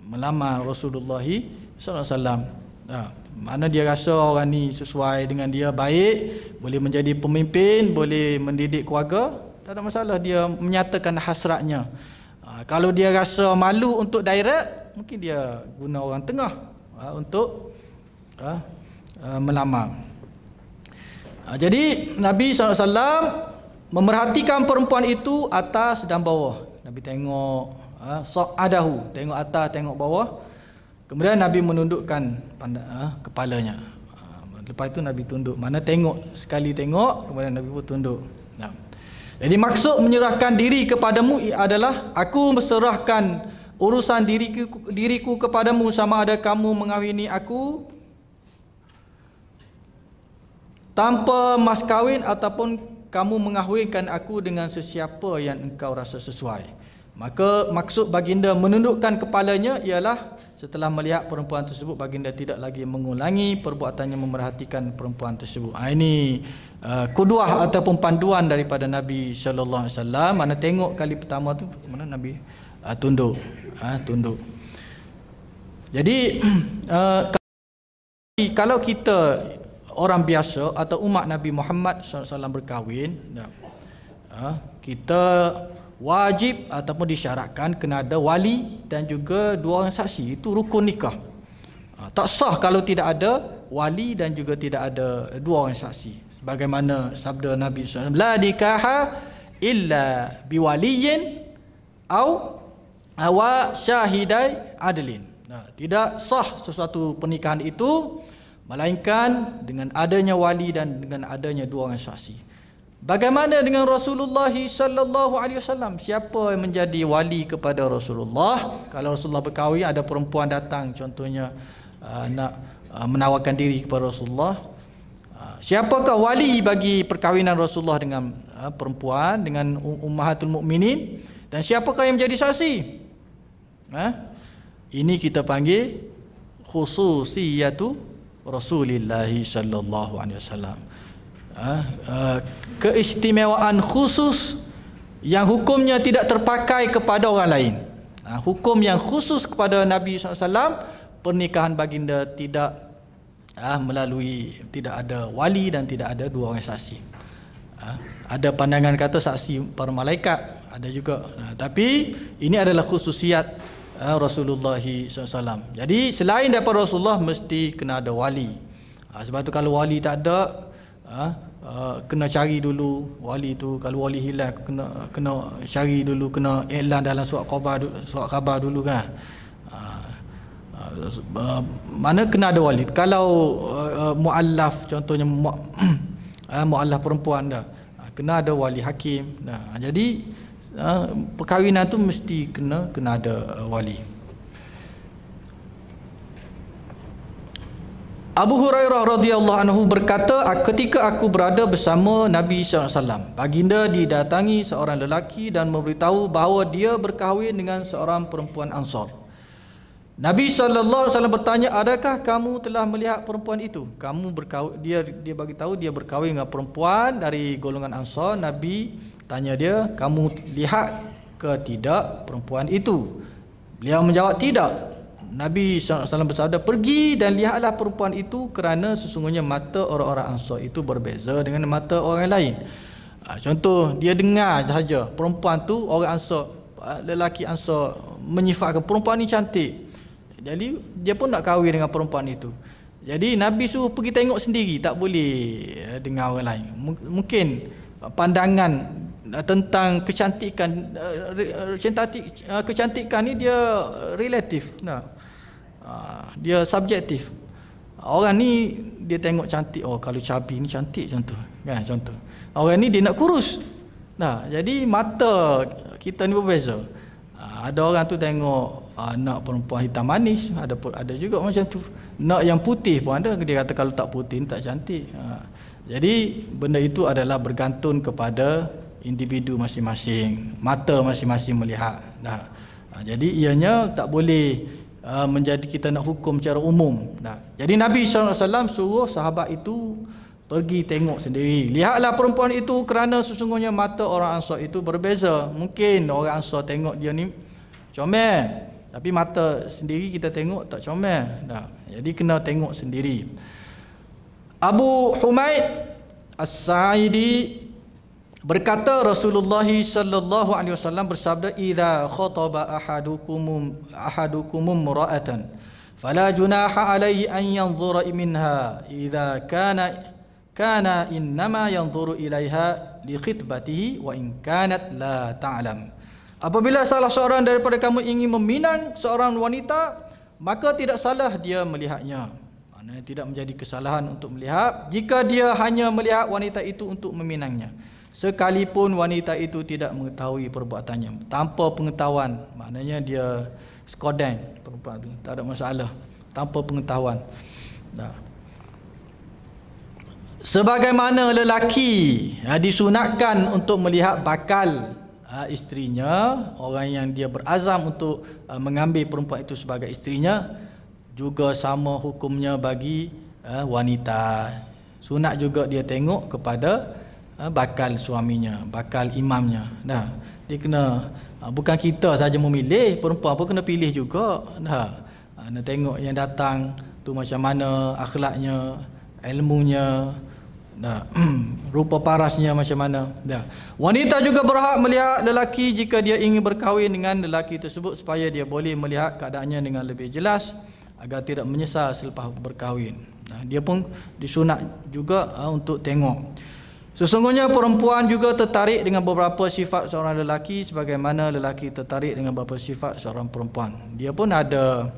melamar Rasulullah SAW. Mana dia rasa orang ni sesuai dengan dia, baik, boleh menjadi pemimpin, boleh mendidik keluarga, tak ada masalah, dia menyatakan hasratnya. Kalau dia rasa malu untuk direct, mungkin dia guna orang tengah untuk melamar. Jadi Nabi SAW memerhatikan perempuan itu atas dan bawah. Nabi tengok sa'adahu, tengok atas, tengok bawah. Kemudian Nabi menundukkan kepalanya. Lepas itu Nabi tunduk. Mana tengok, sekali tengok, kemudian Nabi pun tunduk. Jadi maksud menyerahkan diri kepadamu adalah, aku berserahkan urusan diriku kepadamu, sama ada kamu mengahwini aku tanpa mas kahwin ataupun kamu mengahwinkan aku dengan sesiapa yang engkau rasa sesuai. Maka maksud baginda menundukkan kepalanya ialah setelah melihat perempuan tersebut, baginda tidak lagi mengulangi perbuatannya memerhatikan perempuan tersebut. Ini kuduah ataupun panduan daripada Nabi sallallahu alaihi wasallam. Mana tengok kali pertama tu, mana Nabi tunduk, tunduk. Jadi kalau kita orang biasa atau umat Nabi Muhammad SAW berkahwin, kita wajib ataupun disyaratkan kena ada wali dan juga dua orang saksi. Itu rukun nikah. Tak sah kalau tidak ada wali dan juga tidak ada dua orang saksi. Sebagaimana sabda Nabi SAW, la nikaha illa biwaliyin au awa syahidai adlin. Tidak sah sesuatu pernikahan itu melainkan dengan adanya wali dan dengan adanya dua orang saksi. Bagaimana dengan Rasulullah sallallahu alaihi wasallam? Siapa yang menjadi wali kepada Rasulullah? Kalau Rasulullah berkahwin, ada perempuan datang contohnya nak menawarkan diri kepada Rasulullah, siapakah wali bagi perkahwinan Rasulullah dengan perempuan, dengan ummahatul mukminin, dan siapakah yang menjadi saksi? Ini kita panggil khususiyatu Rasulullah sallallahu alaihi wasallam. Keistimewaan khusus yang hukumnya tidak terpakai kepada orang lain. Hukum yang khusus kepada Nabi SAW, pernikahan baginda tidak melalui, tidak ada wali dan tidak ada dua orang saksi. Ada pandangan kata saksi para malaikat, ada juga. Tapi ini adalah khususiat Rasulullah SAW. Jadi selain daripada Rasulullah mesti kena ada wali. Sebab tu kalau wali tak ada, kena cari dulu wali tu. Kalau wali hilang, kena cari dulu, kena iklan dalam surat khabar dulu kan. mana kena ada wali. Kalau muallaf contohnya muallaf perempuan dah, kena ada wali hakim. Jadi perkahwinan tu mesti kena ada wali. Abu Hurairah radhiyallahu anhu berkata, ketika aku berada bersama Nabi SAW, baginda didatangi seorang lelaki dan memberitahu bahawa dia berkahwin dengan seorang perempuan Ansar. Nabi SAW bertanya, adakah kamu telah melihat perempuan itu? Dia bagi tahu dia berkahwin dengan perempuan dari golongan Ansar. Nabi tanya dia, kamu lihat ke tidak perempuan itu? Beliau menjawab, tidak. Nabi SAW bersabda, pergi dan lihatlah perempuan itu, kerana sesungguhnya mata orang-orang Ansar itu berbeza dengan mata orang lain. Contoh, dia dengar sahaja perempuan tu, orang Ansar, lelaki Ansar menyifatkan perempuan ni cantik, jadi dia pun nak kahwin dengan perempuan itu. Jadi Nabi suruh pergi tengok sendiri, tak boleh dengar orang lain. Mungkin pandangan tentang kecantikan ni dia relatif, dia subjektif. Orang ni dia tengok cantik, oh kalau cabi ni cantik contoh, kan, contoh. Orang ni dia nak kurus. Jadi mata kita ni berbeza. Ada orang tu tengok nak perempuan hitam manis, ada juga macam tu. Nak yang putih pun ada, dia kata kalau tak putih ni tak cantik. Jadi benda itu adalah bergantung kepada individu masing-masing, mata masing-masing melihat. Jadi ianya tak boleh menjadi kita nak hukum secara umum. Jadi Nabi SAW suruh sahabat itu pergi tengok sendiri. Lihatlah perempuan itu, kerana sesungguhnya mata orang Ansar itu berbeza. Mungkin orang Ansar tengok dia ni comel, tapi mata sendiri kita tengok tak comel. Jadi kena tengok sendiri. Abu Humaid As-Sa'idi berkata, Rasulullah sallallahu alaihi wasallam bersabda, idza khataba ahadukum imra'atan fala junaha alaihi an yanzura minha idza kana innama yanzuru ilaiha li khitbatihi wa in kanat la ta'lam. Apabila salah seorang daripada kamu ingin meminang seorang wanita, maka tidak salah dia melihatnya. Maknanya tidak menjadi kesalahan untuk melihat jika dia hanya melihat wanita itu untuk meminangnya, sekalipun wanita itu tidak mengetahui perbuatannya. Tanpa pengetahuan, maknanya dia skodeng perempuan itu, tak ada masalah, tanpa pengetahuan. Sebagaimana lelaki disunatkan untuk melihat bakal isterinya, orang yang dia berazam untuk mengambil perempuan itu sebagai isterinya, juga sama hukumnya bagi wanita. Sunat juga dia tengok kepada bakal suaminya, bakal imamnya. Dia kena, bukan kita saja memilih, perempuan pun kena pilih juga. Nak tengok yang datang tu macam mana akhlaknya, ilmunya, rupa parasnya macam mana. Wanita juga berhak melihat lelaki jika dia ingin berkahwin dengan lelaki tersebut, supaya dia boleh melihat keadaannya dengan lebih jelas, agar tidak menyesal selepas berkahwin. Dia pun disunat juga untuk tengok. Sesungguhnya perempuan juga tertarik dengan beberapa sifat seorang lelaki, sebagaimana lelaki tertarik dengan beberapa sifat seorang perempuan. Dia pun ada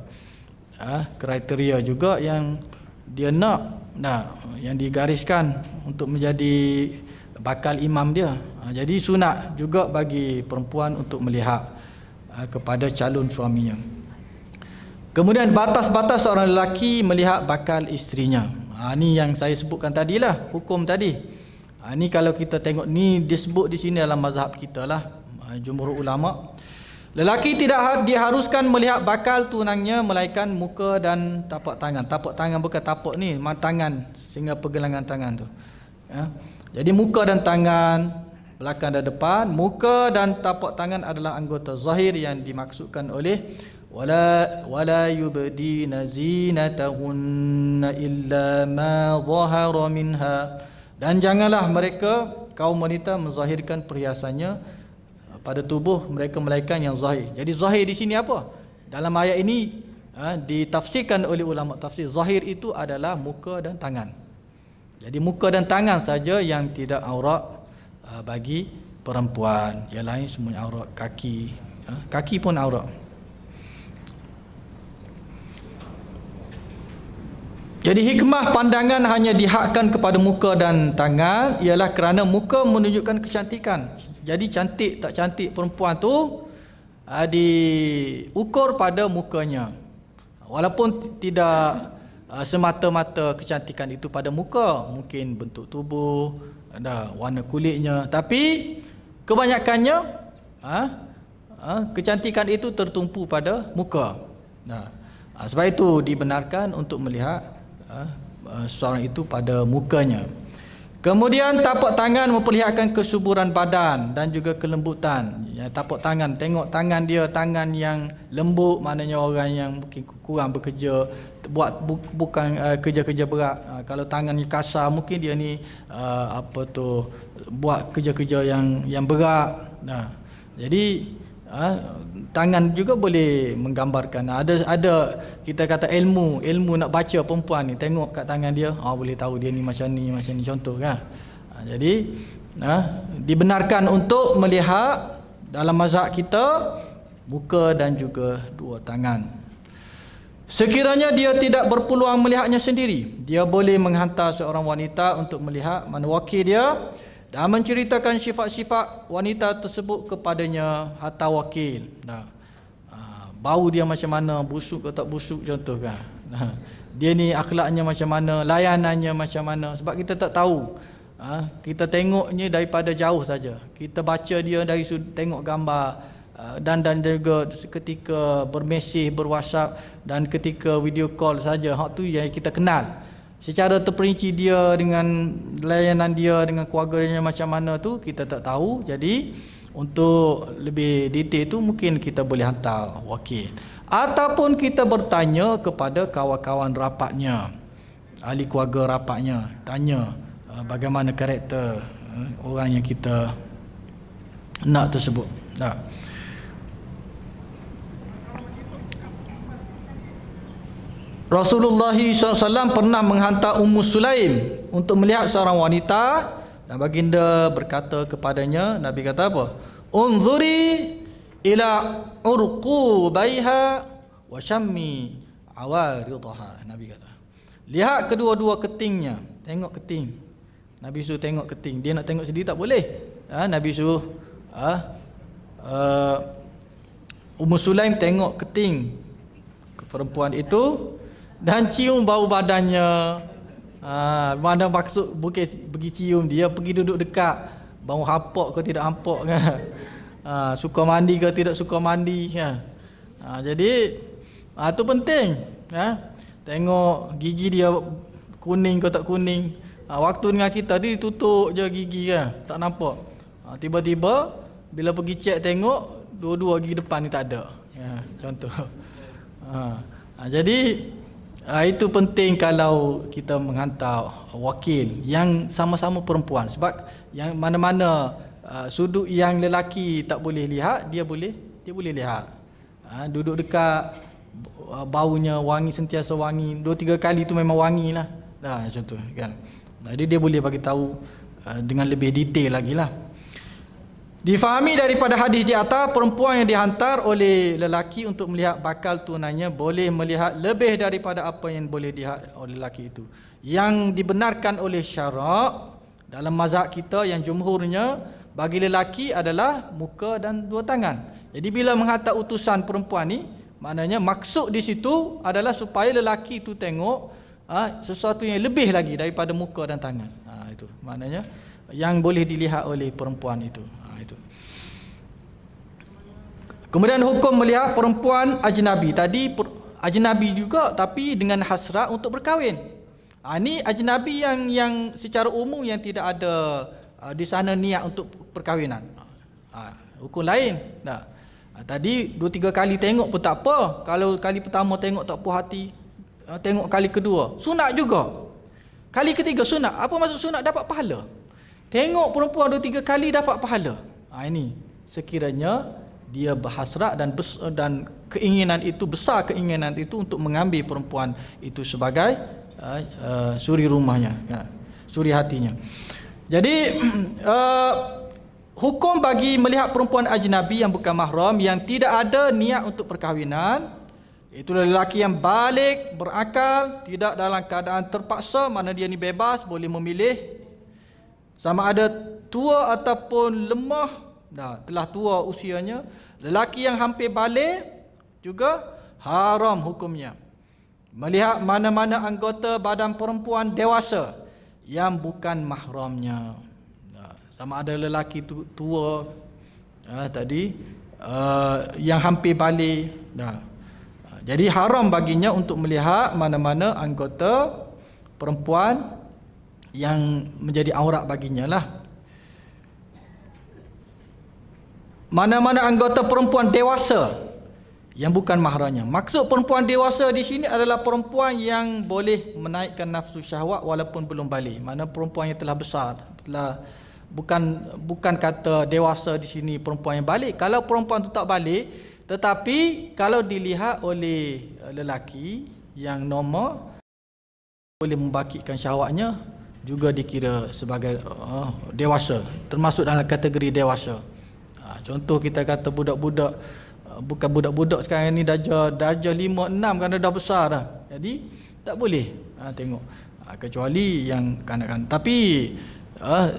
kriteria juga yang dia nak, yang digariskan untuk menjadi bakal imam dia. Jadi sunat juga bagi perempuan untuk melihat kepada calon suaminya. Kemudian batas-batas seorang lelaki melihat bakal isterinya. Ni yang saya sebutkan tadilah, hukum tadi. Ni kalau kita tengok, ni disebut di sini dalam mazhab kita lah, jumhur ulama. Lelaki tidak diharuskan melihat bakal tunangnya, melainkan muka dan tapak tangan. Tapak tangan bukan tapak ni, tangan, sehingga pergelangan tangan tu. Jadi muka dan tangan, belakang dan depan. Muka dan tapak tangan adalah anggota zahir yang dimaksudkan oleh wala yubdina zinatahunna illa ma zahara minha. Dan janganlah mereka, kaum wanita, menzahirkan perhiasannya pada tubuh mereka, melainkan yang zahir. Jadi zahir di sini apa? Dalam ayat ini ditafsirkan oleh ulama tafsir, zahir itu adalah muka dan tangan. Jadi muka dan tangan saja yang tidak aurat bagi perempuan. Yang lain semuanya aurat. Kaki pun aurat. Jadi hikmah pandangan hanya dihadkan kepada muka dan tangan ialah kerana muka menunjukkan kecantikan. Jadi cantik tak cantik perempuan tu diukur pada mukanya. Walaupun tidak semata-mata kecantikan itu pada muka, mungkin bentuk tubuh, ada warna kulitnya, tapi kebanyakannya kecantikan itu tertumpu pada muka. Sebab itu dibenarkan untuk melihat seseorang itu pada mukanya. Kemudian tapak tangan memperlihatkan kesuburan badan dan juga kelembutan. Tapak tangan, tengok tangan dia, tangan yang lembut, maknanya orang yang mungkin kurang bekerja, bukan kerja-kerja berat. Kalau tangannya kasar, mungkin dia ni buat kerja-kerja yang berat. Jadi tangan juga boleh menggambarkan. Ada kita kata ilmu nak baca perempuan ni, tengok kat tangan dia, boleh tahu dia ni macam ni contoh kan. Jadi dibenarkan untuk melihat dalam mazhab kita muka dan juga dua tangan. Sekiranya dia tidak berpeluang melihatnya sendiri, dia boleh menghantar seorang wanita untuk melihat mana wakil dia dan menceritakan sifat-sifat wanita tersebut kepadanya hatta wakil. Bau dia macam mana, busuk ke tak busuk contoh kan. Dia ni akhlaknya macam mana, layanannya macam mana, sebab kita tak tahu. Kita tengoknya daripada jauh saja. Kita baca dia dari sudut tengok gambar dan juga ketika bermesej, berwhatsapp dan ketika video call saja. Hak tu yang kita kenal. Secara terperinci dia dengan layanan dia dengan keluarganya macam mana tu kita tak tahu. Jadi untuk lebih detail tu mungkin kita boleh hantar wakil, ataupun kita bertanya kepada kawan-kawan rapatnya, ahli keluarga rapatnya, tanya bagaimana karakter orang yang kita nak tersebut. Rasulullah SAW pernah menghantar Ummu Sulaim untuk melihat seorang wanita, dan baginda berkata kepadanya, Nabi kata apa? Unzuri ila urqubaiha wa syammi awaridaha. Nabi kata, lihat kedua-dua ketingnya, tengok keting. Nabi suruh tengok keting. Dia nak tengok sendiri tak boleh. Nabi suruh Ummu Sulaim tengok keting perempuan itu dan cium bau badannya. Mana maksud bukan pergi cium dia, pergi duduk dekat, bau hampok ke tidak hampok kan. Suka mandi ke tidak suka mandi kan. Jadi tu penting. Tengok gigi dia kuning ke tak kuning. Waktu dengan kita dia tutup je gigi kan, tak nampak. Tiba-tiba bila pergi cek tengok dua-dua gigi depan ni tak ada. Contoh. Jadi itu penting kalau kita menghantar wakil yang sama-sama perempuan, sebab yang mana-mana sudut yang lelaki tak boleh lihat, dia boleh lihat. Duduk dekat, baunya wangi, sentiasa wangi, 2-3 kali tu memang wangi lah. Contoh kan. Jadi dia boleh bagi tahu dengan lebih detail lagi lah. Difahami daripada hadis di atas, perempuan yang dihantar oleh lelaki untuk melihat bakal tunannya boleh melihat lebih daripada apa yang boleh dilihat oleh lelaki itu. Yang dibenarkan oleh syarak dalam mazhab kita yang jumhurnya bagi lelaki adalah muka dan dua tangan. Jadi bila menghantar utusan perempuan ni, maknanya maksud di situ adalah supaya lelaki itu tengok sesuatu yang lebih lagi daripada muka dan tangan. Itu maknanya yang boleh dilihat oleh perempuan itu. Kemudian hukum melihat perempuan ajnabi. Tadi ajnabi juga tapi dengan hasrat untuk berkahwin. Ini ajnabi yang secara umum yang tidak ada di sana niat untuk perkahwinan. Hukum lain. Tadi 2-3 kali tengok pun tak apa. Kalau kali pertama tengok tak puas hati, tengok kali kedua, sunat juga. Kali ketiga sunat. Apa maksud sunat? Dapat pahala. Tengok perempuan 2-3 kali dapat pahala. Ini sekiranya dia berhasrat dan keinginan itu, besar keinginan itu untuk mengambil perempuan itu sebagai suri rumahnya, suri hatinya. Jadi hukum bagi melihat perempuan ajnabi yang bukan mahram yang tidak ada niat untuk perkahwinan Itulah lelaki yang balik, berakal, tidak dalam keadaan terpaksa, mana dia ni bebas, boleh memilih. Sama ada tua ataupun lemah, telah tua usianya. Lelaki yang hampir balik juga haram hukumnya melihat mana-mana anggota badan perempuan dewasa yang bukan mahramnya. Sama ada lelaki tua yang hampir balik. Jadi haram baginya untuk melihat mana-mana anggota perempuan yang menjadi aurat baginya lah. Mana-mana anggota perempuan dewasa yang bukan mahramnya. Maksud perempuan dewasa di sini adalah perempuan yang boleh menaikkan nafsu syahwat walaupun belum balik. Mana perempuan yang telah besar, bukan kata dewasa di sini perempuan yang balik. Kalau perempuan itu tak balik, tetapi kalau dilihat oleh lelaki yang normal, boleh membangkitkan syahwatnya, juga dikira sebagai dewasa, termasuk dalam kategori dewasa. Contoh kita kata budak-budak, bukan budak-budak sekarang ni darjah 5, 6 kerana dah besar dah. Jadi tak boleh tengok, kecuali yang kanak-kanak. Tapi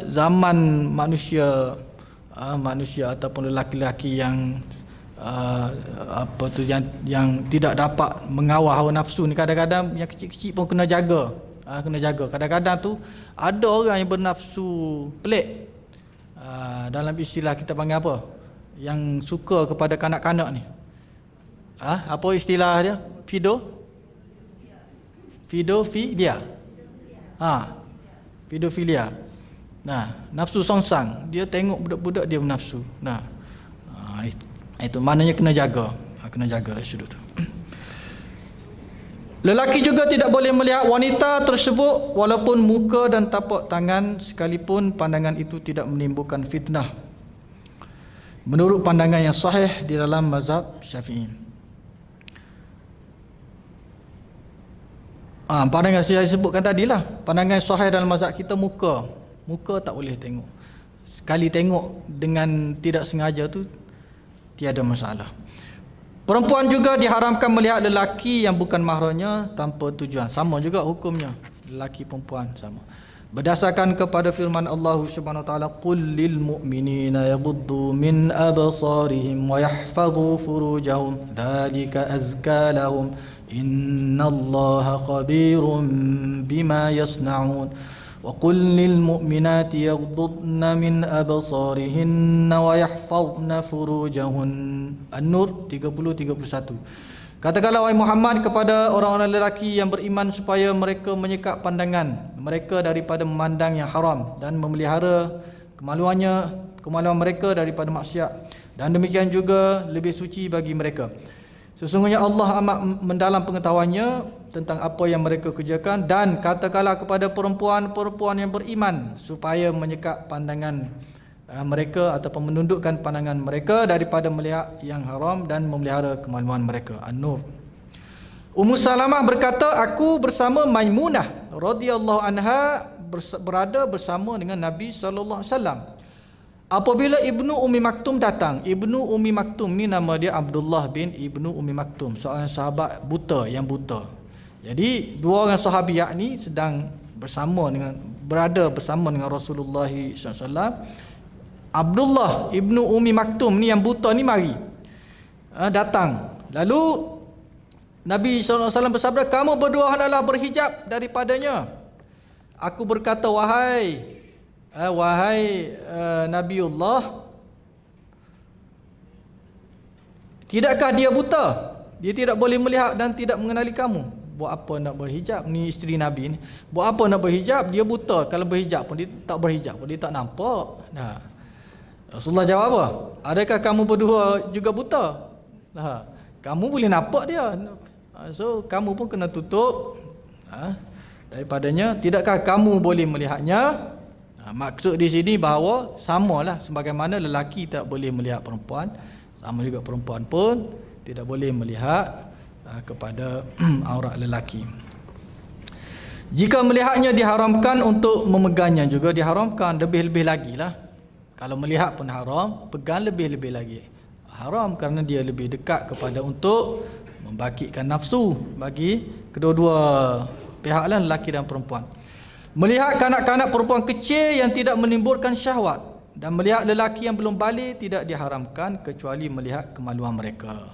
zaman manusia ataupun lelaki-lelaki yang yang tidak dapat mengawal hawa nafsu ni, kadang-kadang yang kecil-kecil pun kena jaga. Kadang-kadang tu ada orang yang bernafsu pelik. Dalam istilah kita panggil apa? Yang suka kepada kanak-kanak ni. Apa istilah dia? Fidofilia. Fidofilia. Nafsu songsang. Dia tengok budak-budak dia bernafsu. Itu maknanya kena jaga. Kena jaga dari sudut tu. Lelaki juga tidak boleh melihat wanita tersebut walaupun muka dan tapak tangan, sekalipun pandangan itu tidak menimbulkan fitnah, menurut pandangan yang sahih di dalam mazhab Syafi'i. Pandangan saya sebutkan tadilah, pandangan sahih dalam mazhab kita, muka tak boleh tengok. Sekali tengok dengan tidak sengaja tu tiada masalah. Perempuan juga diharamkan melihat lelaki yang bukan mahramnya tanpa tujuan. Sama juga hukumnya, lelaki perempuan sama. Berdasarkan kepada firman Allah Subhanahu wa taala, qul lil mu'minina yaghuddu min absarihim wa yahfazu furujahum dzalika azka lahum innallaha khabirun bima yasnaun. Wa qul lil mu'minati yaghuddna min absarihinna wa yahfazna furujahun. An-Nur 30-31. Katakanlah wahai Muhammad kepada orang-orang lelaki yang beriman supaya mereka menyekap pandangan mereka daripada memandang yang haram dan memelihara kemaluan mereka daripada maksiat, dan demikian juga lebih suci bagi mereka. Sesungguhnya Allah amat mendalam pengetahuannya tentang apa yang mereka kerjakan. Dan katakanlah kepada perempuan-perempuan yang beriman supaya menyekap pandangan mereka ataupun menundukkan pandangan mereka daripada melihat yang haram dan memelihara kemaluan mereka. An-Nur. Ummu Salamah berkata, aku bersama Maimunah radhiyallahu anha berada bersama dengan Nabi sallallahu alaihi wasallam apabila Ibnu Ummi Maktum datang. Ibnu Ummi Maktum ni nama dia Abdullah bin Ibnu Ummi Maktum, seorang sahabat buta yang buta. Jadi dua orang sahabiat ni sedang berada bersama dengan Rasulullah SAW. Abdullah Ibnu Ummi Maktum ni yang buta ni mari datang. Lalu Nabi SAW bersabda, kamu berdua hendaklah berhijab daripadanya. Aku berkata, wahai Nabiullah, tidakkah dia buta? Dia tidak boleh melihat dan tidak mengenali kamu. Buat apa nak berhijab? Ni isteri Nabi ni. Buat apa nak berhijab? Dia buta. Kalau berhijab pun dia tak berhijab pun dia tak nampak. Rasulullah jawab apa? Adakah kamu berdua juga buta? Kamu boleh nampak dia. So kamu pun kena tutup daripadanya. Tidakkah kamu boleh melihatnya? Maksud di sini bahawa samalah sebagaimana lelaki tak boleh melihat perempuan, sama juga perempuan pun tidak boleh melihat kepada aurat lelaki. Jika melihatnya diharamkan, untuk memegangnya juga diharamkan, lebih-lebih lagi lah. Kalau melihat pun haram, pegang lebih-lebih lagi haram, kerana dia lebih dekat kepada untuk membangkitkan nafsu bagi kedua-dua pihak lah, lelaki dan perempuan. Melihat kanak-kanak perempuan kecil yang tidak menimbulkan syahwat, dan melihat lelaki yang belum balik tidak diharamkan kecuali melihat kemaluan mereka.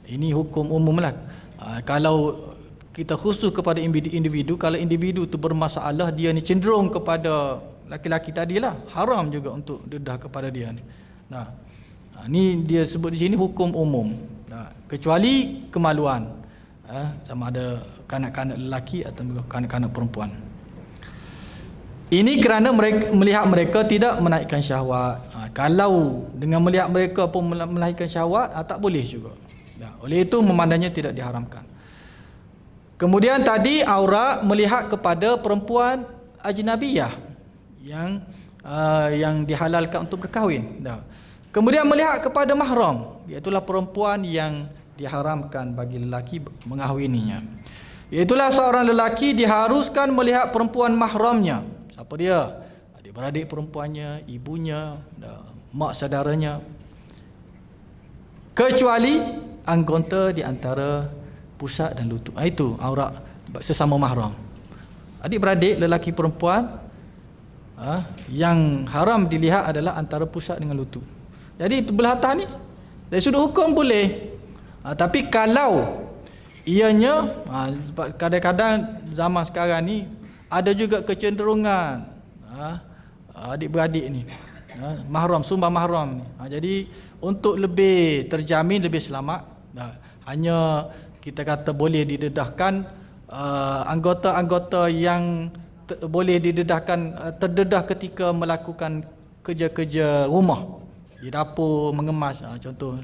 Ini hukum umum lah. Kalau kita khusus kepada individu, kalau individu tu bermasalah, dia ni cenderung kepada laki-laki tadilah, haram juga untuk dedah kepada dia ni. Nah, ni dia sebut di sini hukum umum. Kecuali kemaluan, sama ada kanak-kanak lelaki atau kanak-kanak perempuan. Ini kerana melihat mereka tidak menaikkan syahwat. Kalau dengan melihat mereka pun melahirkan syahwat, tak boleh juga. Oleh itu memandangnya tidak diharamkan. Kemudian tadi aurat melihat kepada perempuan ajnabiyah yang dihalalkan untuk berkahwin. Kemudian melihat kepada mahram, iaitulah perempuan yang diharamkan bagi lelaki mengahwininya. Iaitulah seorang lelaki diharuskan melihat perempuan mahramnya. Siapa dia? Adik-beradik perempuannya, ibunya, mak saudaranya. Kecuali anggota di antara pusat dan lutut. Itu aurat sesama mahram. Adik-beradik lelaki perempuan, yang haram dilihat adalah antara pusat dengan lutut. Jadi belah atas ni dari sudut hukum boleh. Tapi kalau ianya, kadang-kadang zaman sekarang ni ada juga kecenderungan adik-beradik ni, mahram, sumbang mahram ni. Jadi untuk lebih terjamin, lebih selamat, hanya kita kata boleh didedahkan anggota-anggota yang boleh didedahkan, terdedah ketika melakukan kerja-kerja rumah di dapur, mengemas, contoh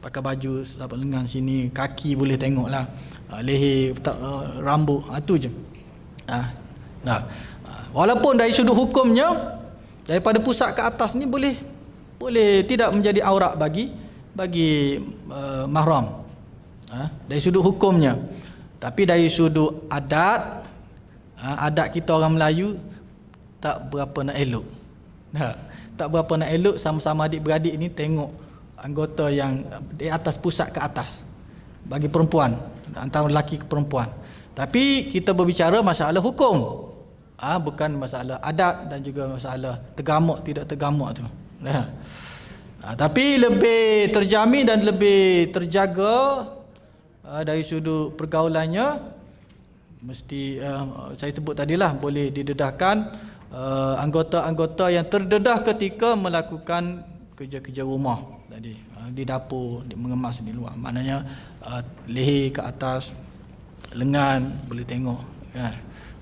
pakai baju sampai lengan sini, kaki boleh tengoklah, leher, rambut, itu je. Walaupun dari sudut hukumnya, daripada pusat ke atas ni boleh tidak menjadi aurat bagi mahram, dari sudut hukumnya. Tapi dari sudut adat, adat kita orang Melayu tak berapa nak elok. Tak berapa nak elok sama-sama adik-beradik ni tengok anggota yang di atas, pusat ke atas bagi perempuan, antara lelaki ke perempuan. Tapi kita berbicara masalah hukum, bukan masalah adat dan juga masalah tergamak tidak tergamak tu. Tapi lebih terjamin dan lebih terjaga dari sudut pergaulannya. Mesti saya sebut tadilah, boleh didedahkan anggota-anggota yang terdedah ketika melakukan kerja-kerja rumah tadi, di dapur, mengemas di luar. Maknanya leher ke atas, lengan boleh tengok,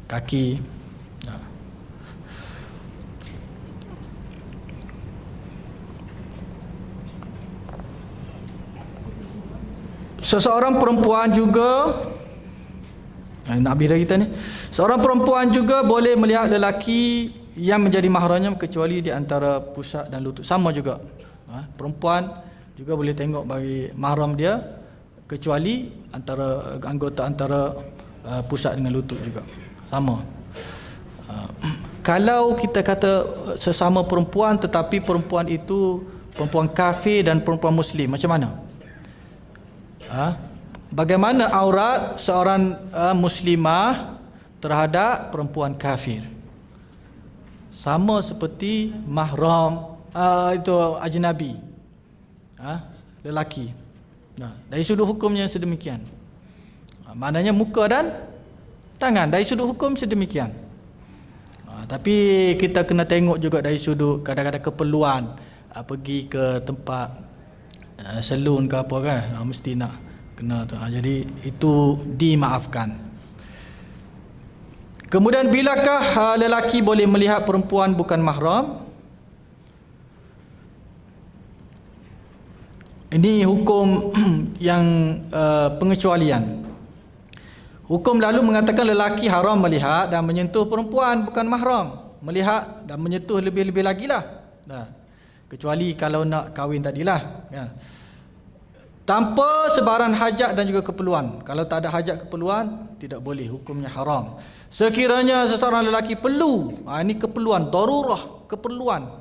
kaki. Seseorang perempuan juga, nak bira kita ni, seorang perempuan juga boleh melihat lelaki yang menjadi mahramnya kecuali di antara pusat dan lutut. Sama juga, perempuan juga boleh tengok bagi mahram dia kecuali antara anggota antara pusat dengan lutut juga. Sama. Kalau kita kata sesama perempuan tetapi perempuan itu perempuan kafir dan perempuan muslim, macam mana? Bagaimana aurat seorang muslimah terhadap perempuan kafir? Sama seperti mahram itu ajnabi, lelaki. Dari sudut hukumnya sedemikian. Maknanya muka dan tangan, dari sudut hukum sedemikian. Tapi kita kena tengok juga dari sudut kadang-kadang keperluan, pergi ke tempat salon ke apa kan, mesti nak kena tu. Jadi itu dimaafkan. Kemudian bilakah lelaki boleh melihat perempuan bukan mahram? Ini hukum yang pengecualian. Hukum lalu mengatakan lelaki haram melihat dan menyentuh perempuan bukan mahram. Melihat dan menyentuh lebih-lebih lagi lah. Kecuali kalau nak kahwin tadilah. Tanpa sebarang hajat dan juga keperluan. Kalau tak ada hajat keperluan, tidak boleh, hukumnya haram. Sekiranya seseorang lelaki perlu, ini keperluan, darurah, keperluan,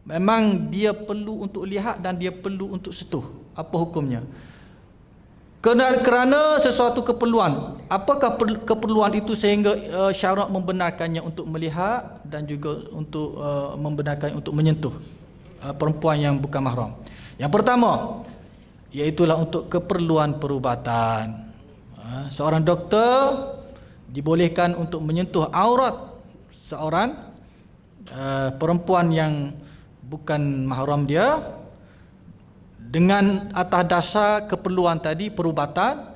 memang dia perlu untuk lihat dan dia perlu untuk sentuh, apa hukumnya? kerana sesuatu keperluan. Apakah keperluan itu sehingga syarak membenarkannya untuk melihat dan juga untuk membenarkannya untuk menyentuh perempuan yang bukan mahram? Yang pertama, iaitulah untuk keperluan perubatan. Seorang doktor dibolehkan untuk menyentuh aurat seorang perempuan yang bukan mahram dia dengan atas dasar keperluan tadi, perubatan,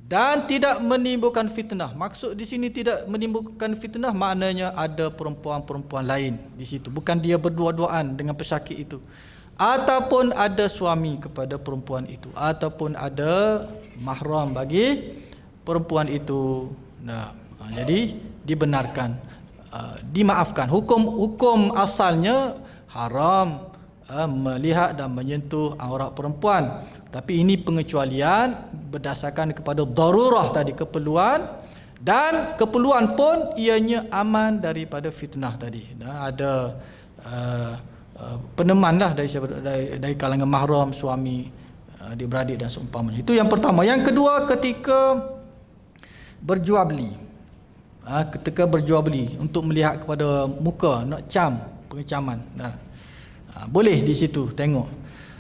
dan tidak menimbulkan fitnah. Maksud di sini tidak menimbulkan fitnah maknanya ada perempuan-perempuan lain di situ, bukan dia berdua-duaan dengan pesakit itu, ataupun ada suami kepada perempuan itu, ataupun ada mahram bagi perempuan itu. Nah, jadi dibenarkan, dimaafkan. Hukum asalnya haram melihat dan menyentuh aurat perempuan, tapi ini pengecualian berdasarkan kepada darurah tadi, keperluan, dan keperluan pun ianya aman daripada fitnah tadi. Ada peneman lah dari kalangan mahram, suami, adik-beradik dan seumpamanya. Itu yang pertama. Yang kedua, ketika berjual beli. Ketika berjual beli untuk melihat kepada muka, nak cam, pengecaman. Boleh di situ tengok.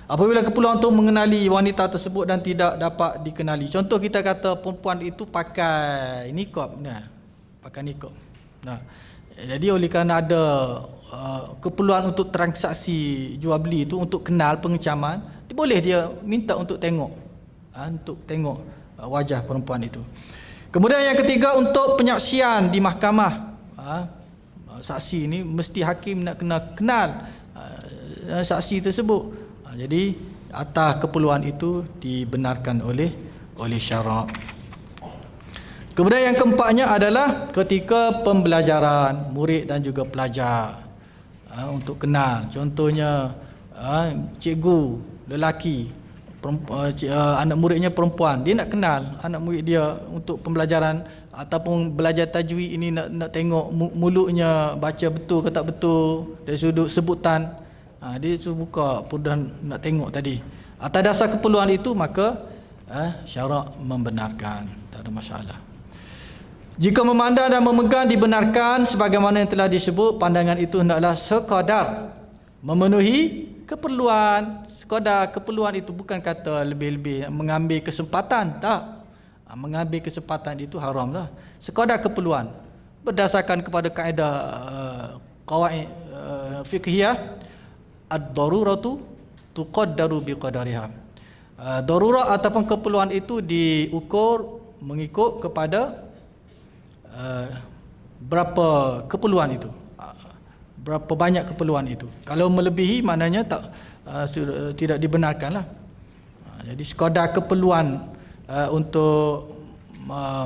Apabila keperluan untuk mengenali wanita tersebut dan tidak dapat dikenali. Contoh kita kata perempuan itu pakai niqab. Pakai niqab. Jadi oleh kerana ada keperluan untuk transaksi jual beli itu untuk kenal pengecaman, boleh dia minta untuk tengok. Untuk tengok wajah perempuan itu. Kemudian yang ketiga, untuk penyaksian di mahkamah. Saksi ini mesti hakim nak kena kenal saksi tersebut. Jadi atas keperluan itu dibenarkan oleh syarak. Kemudian yang keempatnya adalah ketika pembelajaran murid dan juga pelajar, untuk kenal. Contohnya cikgu lelaki, anak muridnya perempuan, dia nak kenal anak murid dia untuk pembelajaran ataupun belajar tajwid ini, nak tengok mulutnya baca betul ke tak betul dari sudut sebutan. Dia suruh buka dan nak tengok tadi. Atas dasar keperluan itu maka syarak membenarkan, tak ada masalah. Jika memandang dan memegang dibenarkan sebagaimana yang telah disebut, pandangan itu hendaklah sekadar memenuhi keperluan. Sekadar keperluan itu bukan kata lebih-lebih mengambil kesempatan, tak. Mengambil kesempatan itu haramlah. Sekadar keperluan berdasarkan kepada kaedah qawaid fiqhiyah, ad-daruratu tuqaddaru biqadariha. Darurat ataupun keperluan itu diukur mengikut kepada berapa keperluan itu, berapa banyak keperluan itu. Kalau melebihi maknanya tidak dibenarkanlah. Jadi sekadar keperluan untuk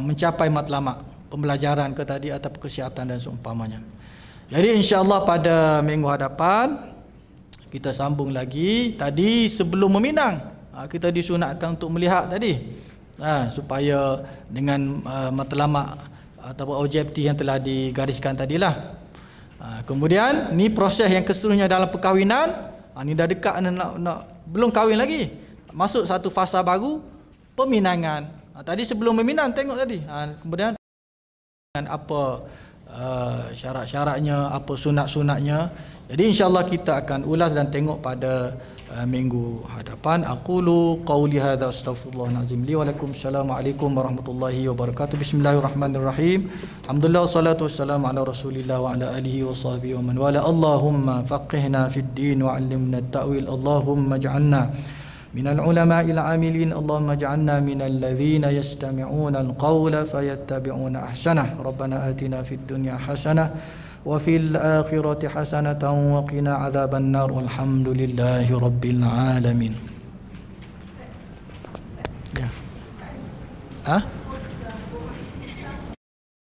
mencapai matlamat pembelajaran ke tadi ataupun kesihatan dan seumpamanya. Jadi insya-Allah pada minggu hadapan kita sambung lagi. Tadi sebelum meminang kita disunatkan untuk melihat tadi, supaya dengan matlamat ataupun objektif yang telah digariskan tadilah. Kemudian ni proses yang keseterusnya dalam perkahwinan. Ni dah dekat nak belum kahwin lagi, masuk satu fasa baru, peminangan. Tadi sebelum meminang tengok tadi. Kemudian apa syarat-syaratnya, apa sunat-sunatnya. Jadi insya-Allah kita akan ulas dan tengok pada minggu hadapan. Aqulu qauli hadza astaghfirullahalazim li wa lakum. Assalamualaikum warahmatullahi wabarakatuh. Bismillahirrahmanirrahim. Alhamdulillah wassalatu wassalamu ala Rasulillah wa ala alihi wa sahbihi wa man wala. Allahumma faqihna fid din wa 'allimna at-ta'wil. Allahumma ij'alna minal ulama'il 'amilin. Allahumma ij'alna minal ladzina yastami'una al-qawla fayattabi'una ahsanah. Rabbana atina fid dunya hasanah وفي الآخرة حسنة وقنا عذاب النار والحمد لله رب العالمين.